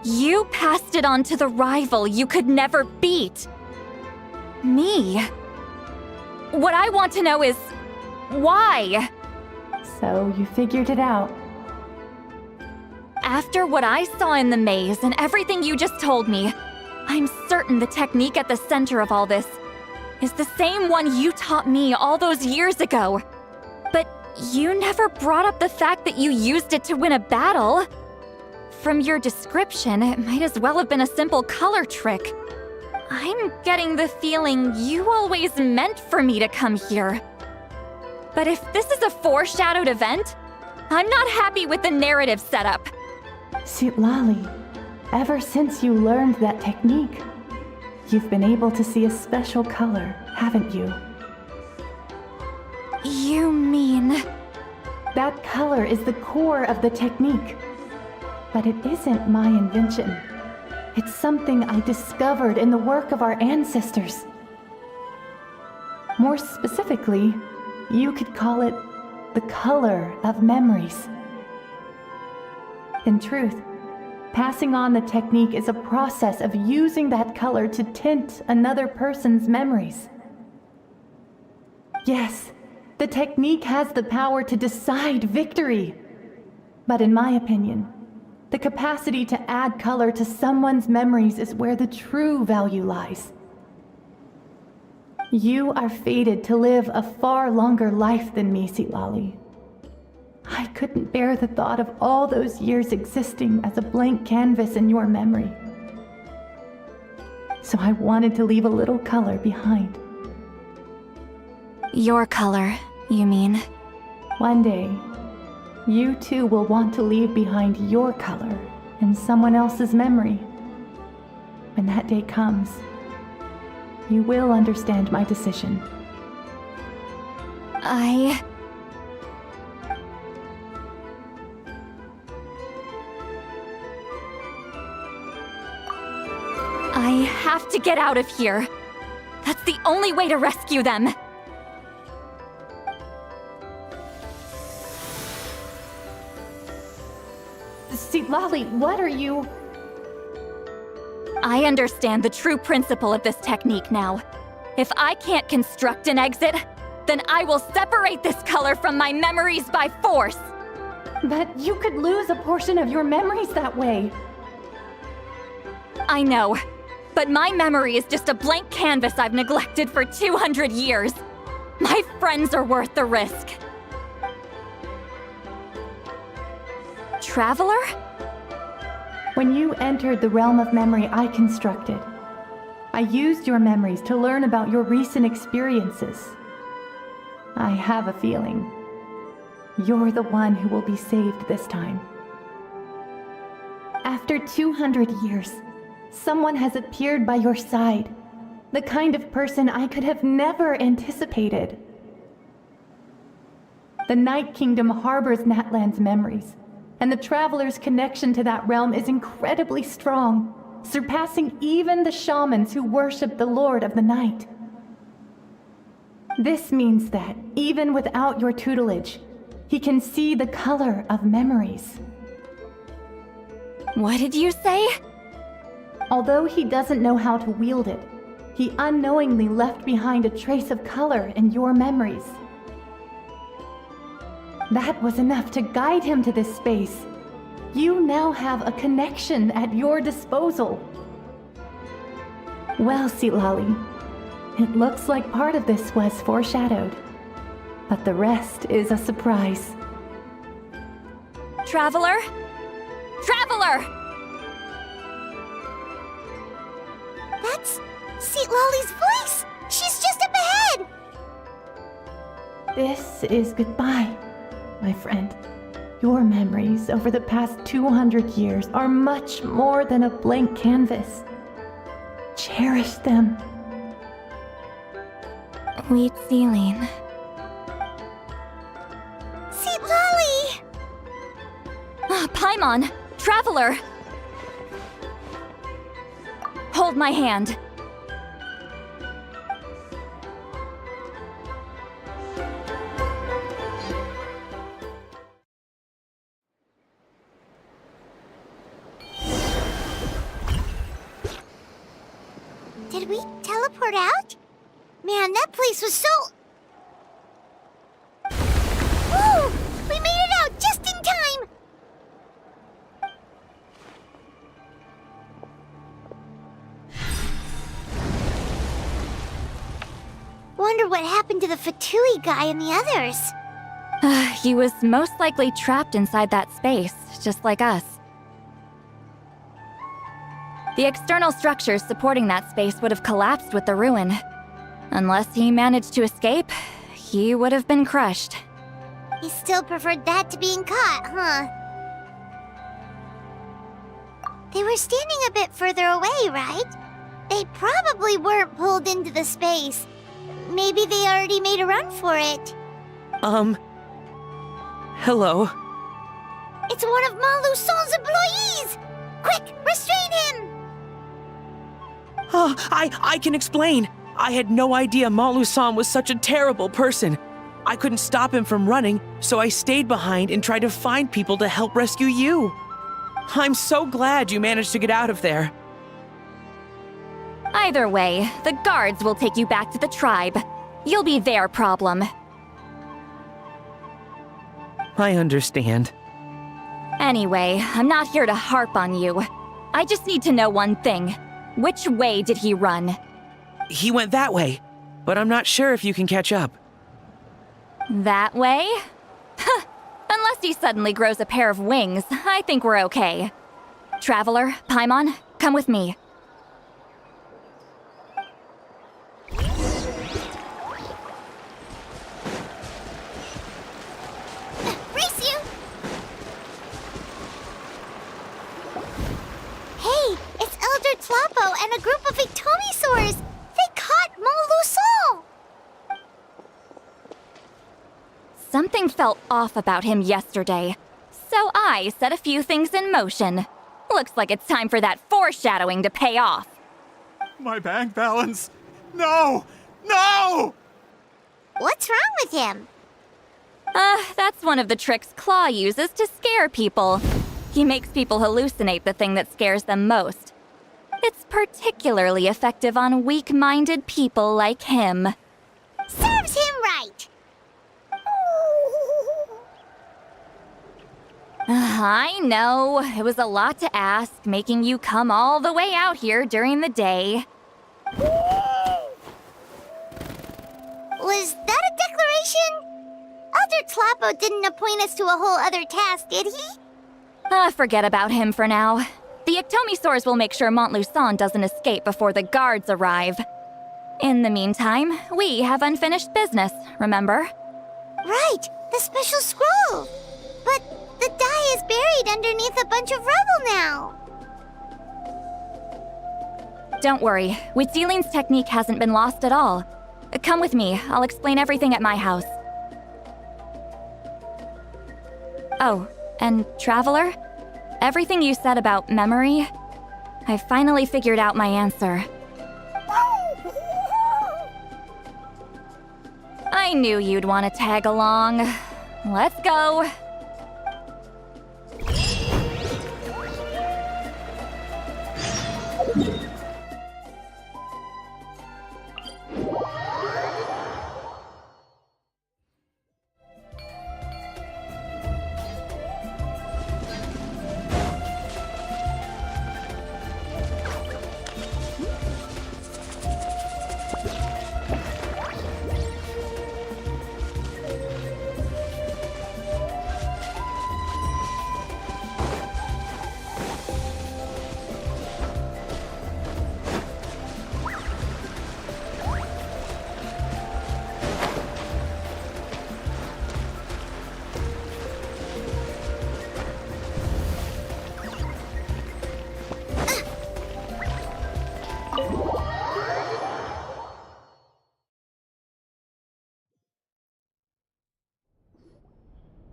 You passed it on to the rival you could never beat. Me. What I want to know is, why? So you figured it out. After what I saw in the maze and everything you just told me, I'm certain the technique at the center of all this is the same one you taught me all those years ago. But you never brought up the fact that you used it to win a battle. From your description, it might as well have been a simple color trick. I'm getting the feeling you always meant for me to come here. But if this is a foreshadowed event, I'm not happy with the narrative setup. Citlali, ever since you learned that technique, you've been able to see a special color, haven't you? You mean... That color is the core of the technique. But it isn't my invention. It's something I discovered in the work of our ancestors. More specifically, you could call it the color of memories. In truth, passing on the technique is a process of using that color to tint another person's memories. Yes, the technique has the power to decide victory. But in my opinion, the capacity to add color to someone's memories is where the true value lies. You are fated to live a far longer life than me, Citlali. I couldn't bear the thought of all those years existing as a blank canvas in your memory. So I wanted to leave a little color behind. Your color, you mean? One day, you too will want to leave behind your color in someone else's memory. When that day comes, you will understand my decision. I have to get out of here. That's the only way to rescue them. Citlali, what are you... I understand the true principle of this technique now. If I can't construct an exit, then I will separate this color from my memories by force. But you could lose a portion of your memories that way. I know, but my memory is just a blank canvas I've neglected for 200 years. My friends are worth the risk. Traveler? When you entered the realm of memory I constructed, I used your memories to learn about your recent experiences. I have a feeling. You're the one who will be saved this time. After 200 years, someone has appeared by your side. The kind of person I could have never anticipated. The Night Kingdom harbors Natlan's memories, and the Traveler's connection to that realm is incredibly strong, surpassing even the shamans who worship the Lord of the Night. This means that, even without your tutelage, he can see the color of memories. What did you say? Although he doesn't know how to wield it, he unknowingly left behind a trace of color in your memories. That was enough to guide him to this space. You now have a connection at your disposal. Well, Citlali, it looks like part of this was foreshadowed, but the rest is a surprise. Traveler? Traveler! That's Citlali's voice! She's just up ahead! This is goodbye, my friend. Your memories over the past 200 years are much more than a blank canvas. Cherish them. Wheat ceiling. Citlali! Paimon! Traveler! Hold my hand. Did we teleport out? Man, that place was so... Woo! We made it out just in time! Wonder what happened to the Fatui guy and the others. He was most likely trapped inside that space, just like us. The external structures supporting that space would have collapsed with the ruin. Unless he managed to escape, he would have been crushed. He still preferred that to being caught, huh? They were standing a bit further away, right? They probably weren't pulled into the space. Maybe they already made a run for it. Hello? It's one of Malu Son's employees! Quick, restrain him! Oh, I can explain. I had no idea Malu-san was such a terrible person. I couldn't stop him from running, so I stayed behind and tried to find people to help rescue you. I'm so glad you managed to get out of there. Either way, the guards will take you back to the tribe. You'll be their problem. I understand. Anyway, I'm not here to harp on you. I just need to know one thing. Which way did he run? He went that way, but I'm not sure if you can catch up. That way? Unless he suddenly grows a pair of wings, I think we're okay. Traveler, Paimon, come with me. Brace you! Hey, it's Elder Tlapo and a group of Ictomisaurs! They caught Malu-san! Something felt off about him yesterday, so I set a few things in motion. Looks like it's time for that foreshadowing to pay off. My bank balance! No! No! What's wrong with him? That's one of the tricks Claw uses to scare people. He makes people hallucinate the thing that scares them most. It's particularly effective on weak-minded people like him. Serves him right! I know, it was a lot to ask, making you come all the way out here during the day. Was that a declaration? Elder Tlapo didn't appoint us to a whole other task, did he? Forget about him for now. The Ictomisaurs will make sure Montluçon doesn't escape before the guards arrive. In the meantime, we have unfinished business, remember? Right, the special scroll! But the die is buried underneath a bunch of rubble now! Don't worry, Witzeline's technique hasn't been lost at all. Come with me, I'll explain everything at my house. Oh, and Traveler? Everything you said about memory, I finally figured out my answer. I knew you'd want to tag along. Let's go.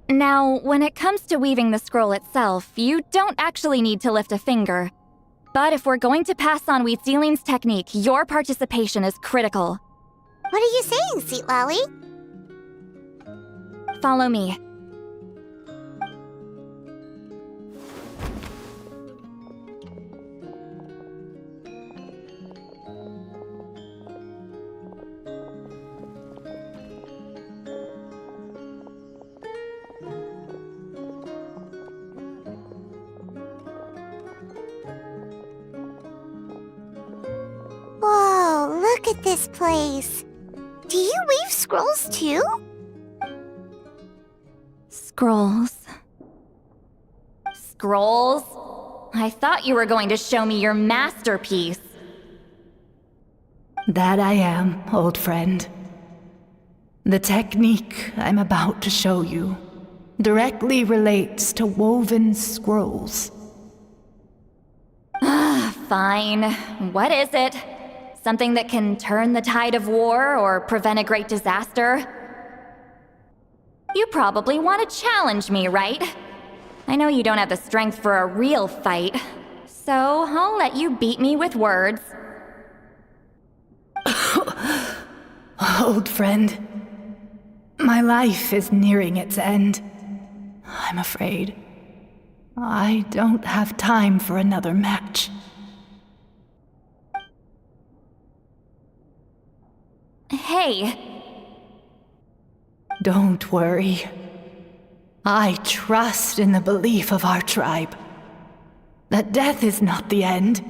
Now, when it comes to weaving the scroll itself, you don't actually need to lift a finger. But if we're going to pass on Witzeline's technique, your participation is critical. What are you saying, Citlali? Follow me. Whoa, look at this place. Do you weave scrolls too? Scrolls. Scrolls? I thought you were going to show me your masterpiece. That I am, old friend. The technique I'm about to show you directly relates to woven scrolls. Fine. What is it? Something that can turn the tide of war or prevent a great disaster? You probably want to challenge me, right? I know you don't have the strength for a real fight, so I'll let you beat me with words. Old friend, my life is nearing its end. I'm afraid I don't have time for another match. Hey. Don't worry. I trust in the belief of our tribe that death is not the end,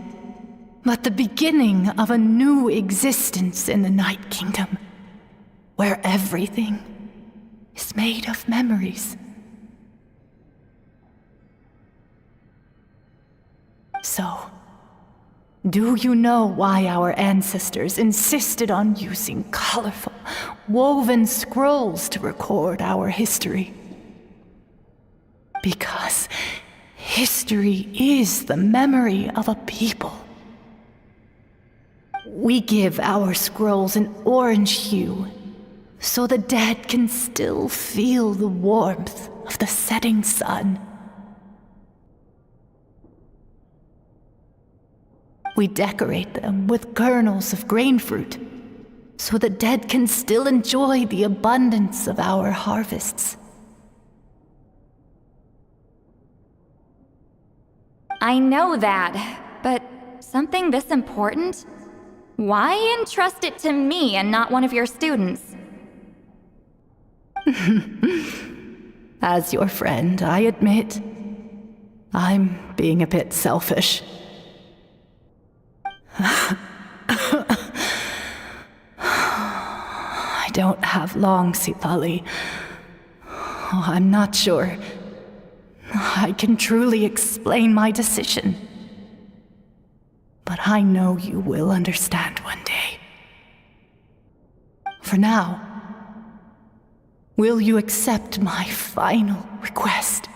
but the beginning of a new existence in the Night Kingdom, where everything is made of memories. So, do you know why our ancestors insisted on using colorful, woven scrolls to record our history? Because history is the memory of a people. We give our scrolls an orange hue, so the dead can still feel the warmth of the setting sun. We decorate them with kernels of grain fruit, so the dead can still enjoy the abundance of our harvests. I know that, but something this important? Why entrust it to me and not one of your students? As your friend, I admit, I'm being a bit selfish. I don't have long, Citlali. I'm not sure I can truly explain my decision. But I know you will understand one day. For now, will you accept my final request?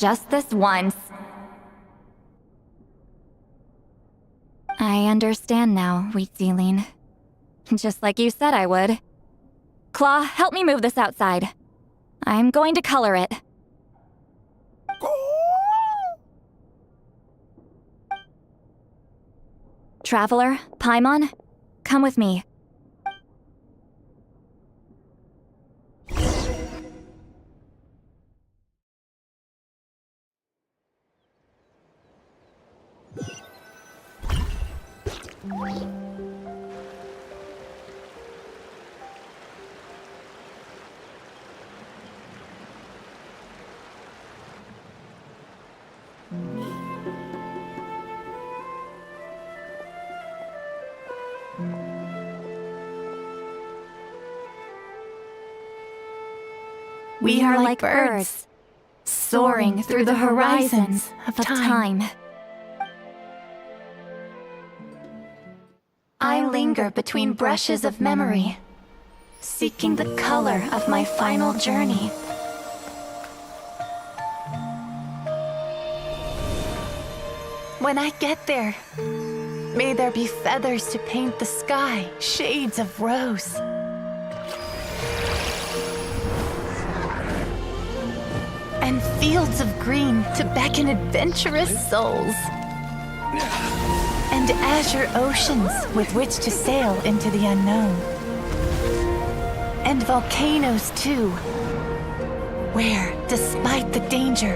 Just this once. I understand now, Wheatsealing. Just like you said I would. Claw, help me move this outside. I'm going to color it. Traveler, Paimon, come with me. We are like birds, soaring through the horizons of time. I linger between brushes of memory, seeking the color of my final journey. When I get there, may there be feathers to paint the sky, shades of rose. And fields of green to beckon adventurous souls. And azure oceans with which to sail into the unknown. And volcanoes too, where, despite the danger,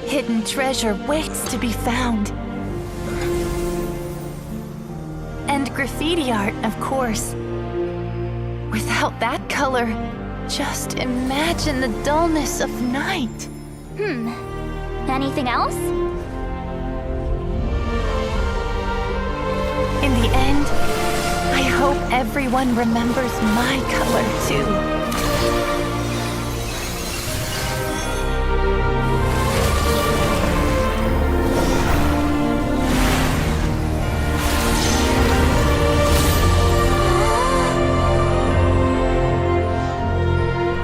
hidden treasure waits to be found. And graffiti art, of course. Without that color, just imagine the dullness of night. Anything else? In the end, I hope everyone remembers my color too.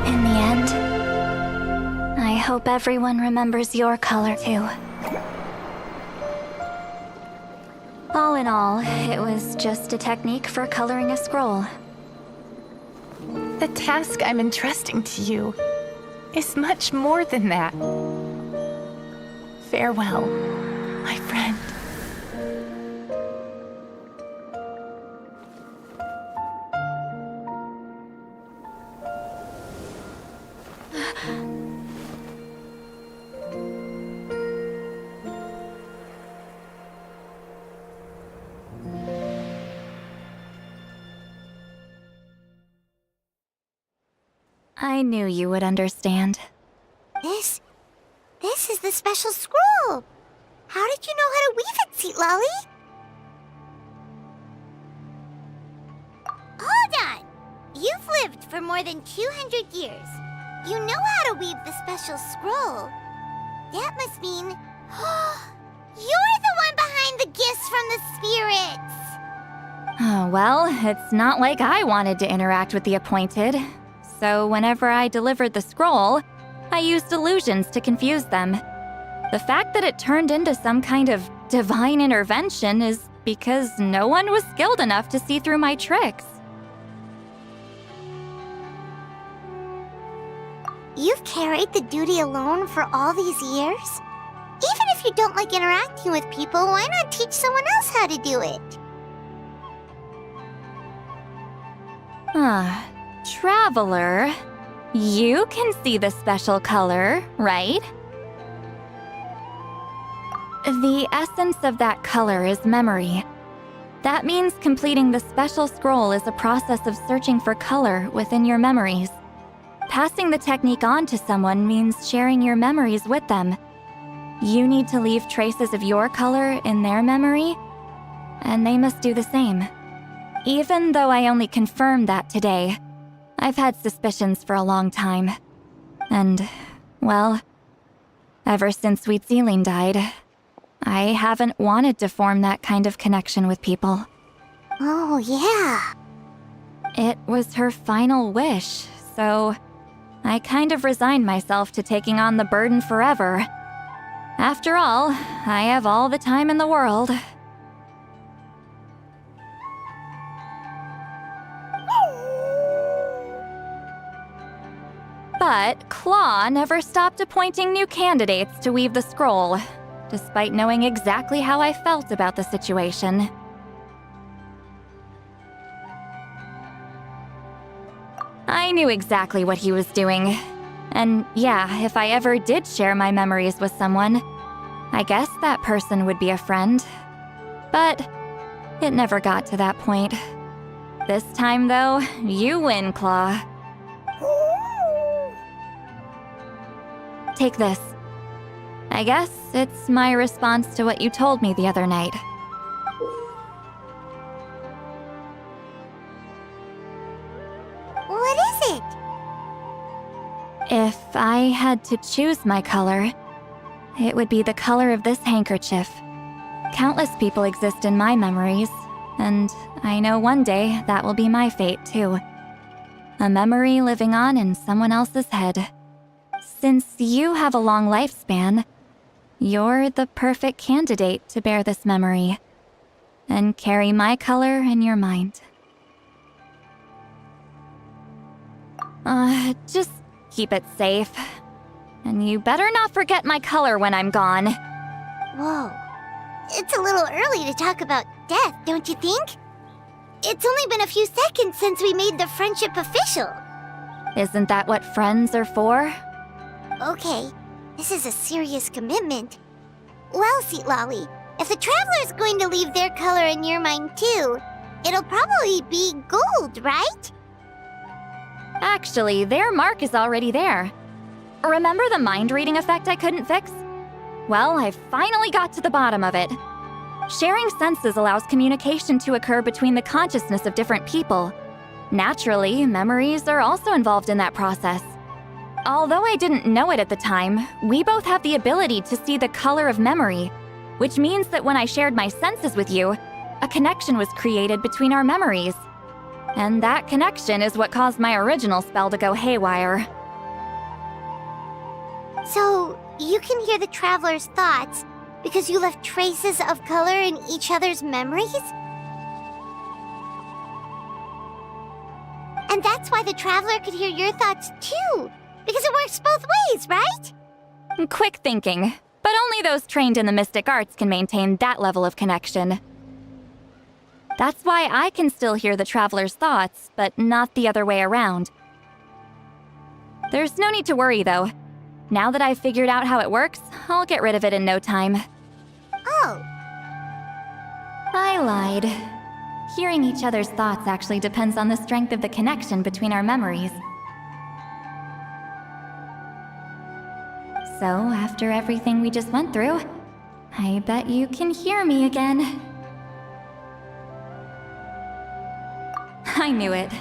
In the end, I hope everyone remembers your color too. All in all, it was just a technique for coloring a scroll. The task I'm entrusting to you is much more than that. Farewell, my friend. I knew you would understand. This is the special scroll. How did you know how to weave it, Citlali? Hold on. You've lived for more than 200 years. You know how to weave the special scroll. That must mean you're the one behind the gifts from the spirits. Oh, well, it's not like I wanted to interact with the appointed. So whenever I delivered the scroll, I used illusions to confuse them. The fact that it turned into some kind of divine intervention is because no one was skilled enough to see through my tricks. You've carried the duty alone for all these years? Even if you don't like interacting with people, why not teach someone else how to do it? Traveler, you can see the special color, right? The essence of that color is memory. That means completing the special scroll is a process of searching for color within your memories. Passing the technique on to someone means sharing your memories with them. You need to leave traces of your color in their memory, and they must do the same. Even though I only confirmed that today, I've had suspicions for a long time. And, well, ever since Wheatsealing died, I haven't wanted to form that kind of connection with people. Oh, yeah. It was her final wish, so I kind of resigned myself to taking on the burden forever. After all, I have all the time in the world. But Claw never stopped appointing new candidates to weave the scroll, despite knowing exactly how I felt about the situation. I knew exactly what he was doing. And yeah, if I ever did share my memories with someone, I guess that person would be a friend. But it never got to that point. This time, though, you win, Claw. Take this. I guess it's my response to what you told me the other night. What is it? If I had to choose my color, it would be the color of this handkerchief. Countless people exist in my memories, and I know one day that will be my fate too. A memory living on in someone else's head. Since you have a long lifespan, you're the perfect candidate to bear this memory and carry my color in your mind. Just keep it safe. And you better not forget my color when I'm gone. Whoa. It's a little early to talk about death, don't you think? It's only been a few seconds since we made the friendship official. Isn't that what friends are for? Okay, this is a serious commitment. Well, Citlali, if the Traveler's going to leave their color in your mind too, it'll probably be gold, right? Actually, their mark is already there. Remember the mind reading effect I couldn't fix? Well, I finally got to the bottom of it. Sharing senses allows communication to occur between the consciousness of different people. Naturally, memories are also involved in that process. Although I didn't know it at the time, we both have the ability to see the color of memory, which means that when I shared my senses with you, a connection was created between our memories. And that connection is what caused my original spell to go haywire. So, you can hear the Traveler's thoughts because you left traces of color in each other's memories? And that's why the Traveler could hear your thoughts too, because it works both ways, right? Quick thinking, but only those trained in the mystic arts can maintain that level of connection. That's why I can still hear the Traveler's thoughts, but not the other way around. There's no need to worry, though. Now that I've figured out how it works, I'll get rid of it in no time. Oh. I lied. Hearing each other's thoughts actually depends on the strength of the connection between our memories. So, after everything we just went through, I bet you can hear me again. I knew it.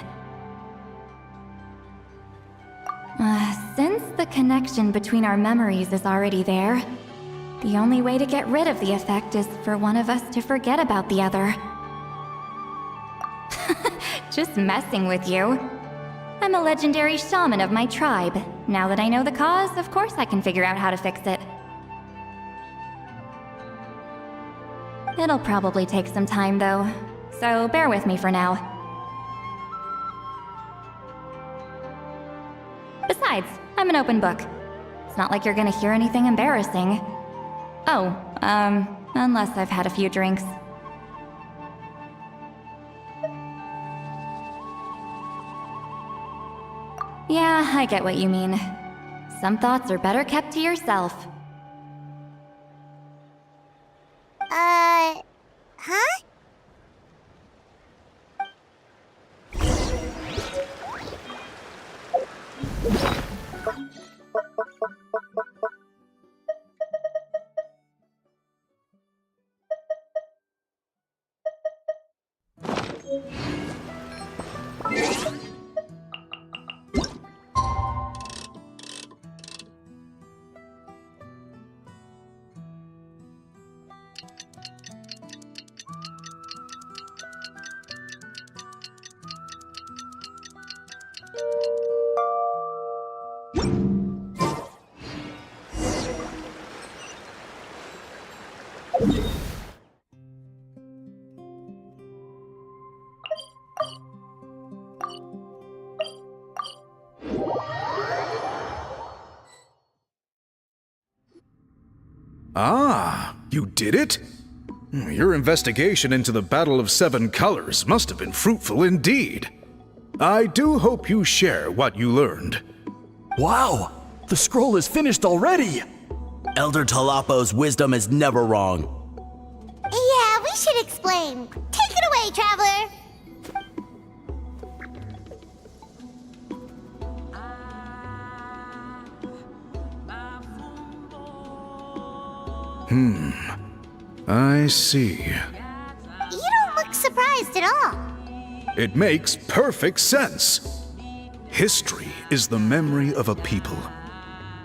Since the connection between our memories is already there, the only way to get rid of the effect is for one of us to forget about the other. Just messing with you. I'm a legendary shaman of my tribe. Now that I know the cause, of course I can figure out how to fix it. It'll probably take some time, though, so bear with me for now. Besides, I'm an open book. It's not like you're gonna hear anything embarrassing. Oh, unless I've had a few drinks. Yeah, I get what you mean. Some thoughts are better kept to yourself. Huh? Ah, you did it? Your investigation into the Battle of Seven Colors must have been fruitful indeed. I do hope you share what you learned. Wow! The scroll is finished already! Elder Talapo's wisdom is never wrong. Yeah, we should explain. Take it away, Traveler! I see. You don't look surprised at all. It makes perfect sense. History is the memory of a people.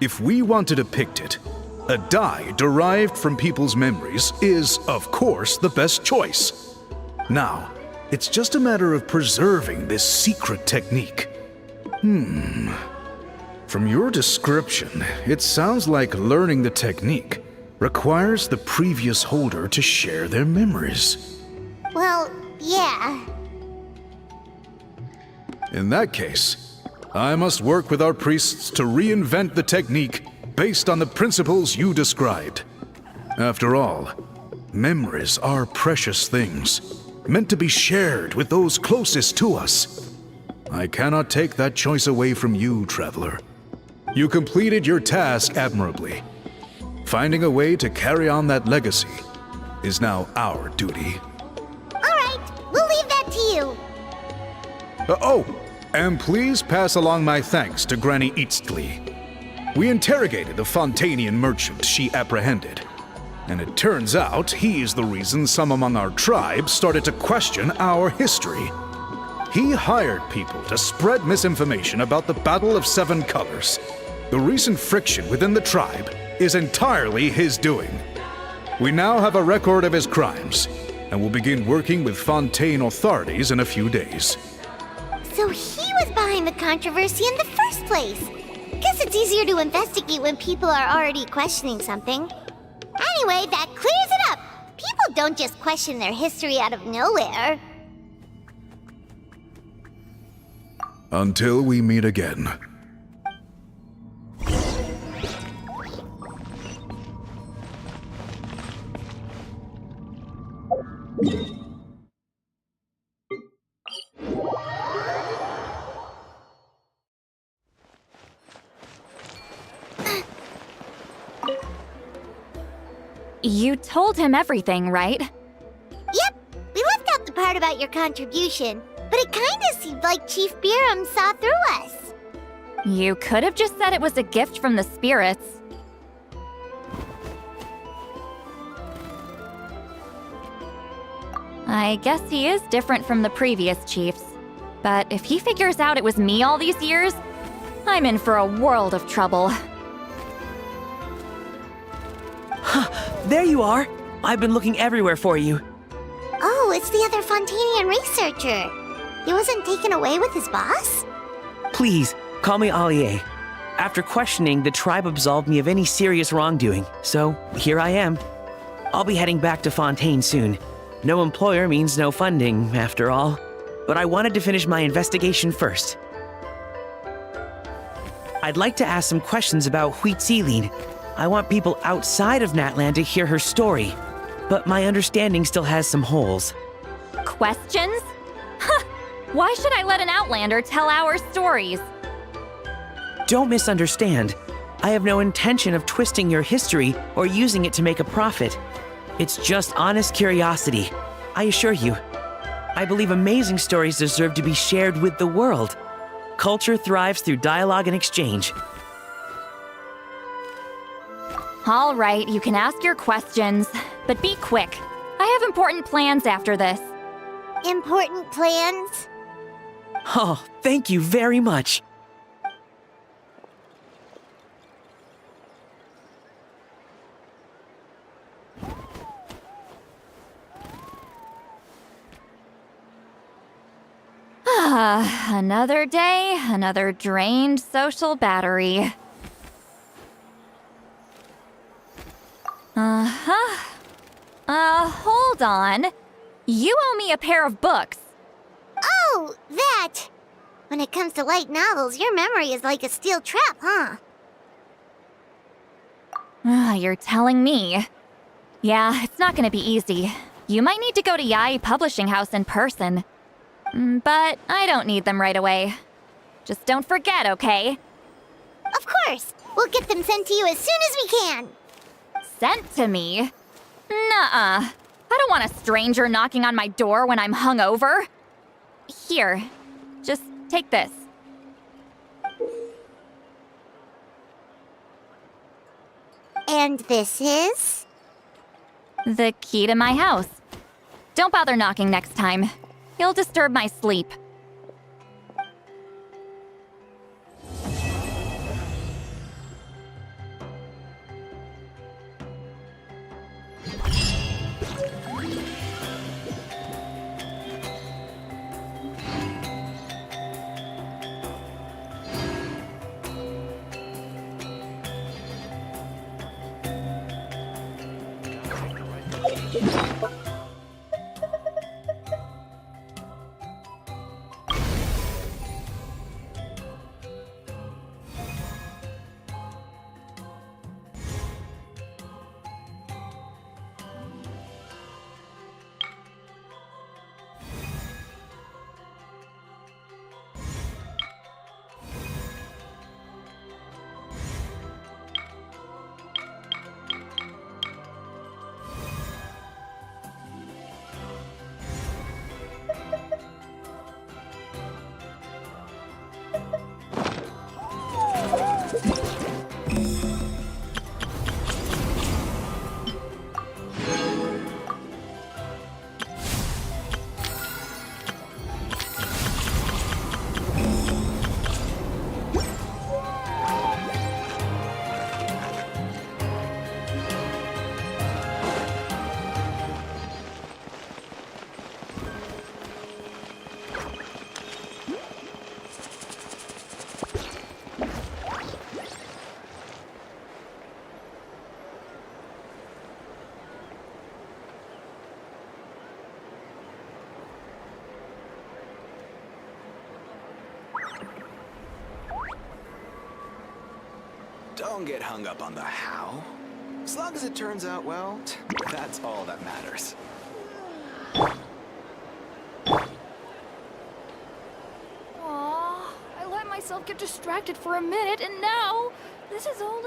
If we want to depict it, a dye derived from people's memories is, of course, the best choice. Now, it's just a matter of preserving this secret technique. From your description, it sounds like learning the technique requires the previous holder to share their memories. Well, yeah. In that case, I must work with our priests to reinvent the technique based on the principles you described. After all, memories are precious things, meant to be shared with those closest to us. I cannot take that choice away from you, Traveler. You completed your task admirably. Finding a way to carry on that legacy is now our duty. All right, we'll leave that to you. And please pass along my thanks to Granny Citlali. We interrogated the Fontanian merchant she apprehended, and it turns out he's the reason some among our tribe started to question our history. He hired people to spread misinformation about the Battle of Seven Colors. The recent friction within the tribe is entirely his doing. We now have a record of his crimes, and will begin working with Fontaine authorities in a few days. So he was behind the controversy in the first place. Guess it's easier to investigate when people are already questioning something. Anyway, that clears it up. People don't just question their history out of nowhere. Until we meet again. You told him everything, right? Yep, we left out the part about your contribution, but it kinda seemed like Chief Biram saw through us. You could have just said it was a gift from the spirits. I guess he is different from the previous chiefs. But if he figures out it was me all these years, I'm in for a world of trouble. There you are! I've been looking everywhere for you. Oh, it's the other Fontanian researcher. He wasn't taken away with his boss? Please, call me Allier. After questioning, the tribe absolved me of any serious wrongdoing, so here I am. I'll be heading back to Fontaine soon. No employer means no funding, after all. But I wanted to finish my investigation first. I'd like to ask some questions about Citlali. I want people outside of Natlan to hear her story, but my understanding still has some holes. Questions? Why should I let an Outlander tell our stories? Don't misunderstand. I have no intention of twisting your history or using it to make a profit. It's just honest curiosity, I assure you. I believe amazing stories deserve to be shared with the world. Culture thrives through dialogue and exchange. All right, you can ask your questions, but be quick. I have important plans after this. Important plans? Oh, thank you very much. Another day, another drained social battery. Hold on. You owe me a pair of books. Oh, that! When it comes to light novels, your memory is like a steel trap, huh? You're telling me. Yeah, it's not gonna be easy. You might need to go to Yai Publishing House in person. But I don't need them right away. Just don't forget, okay? Of course! We'll get them sent to you as soon as we can! Sent to me? Nuh-uh. I don't want a stranger knocking on my door when I'm hungover. Here, just take this. And this is? The key to my house. Don't bother knocking next time. You'll disturb my sleep. Don't get hung up on the how. As long as it turns out well, that's all that matters. Aww, I let myself get distracted for a minute, and now this is all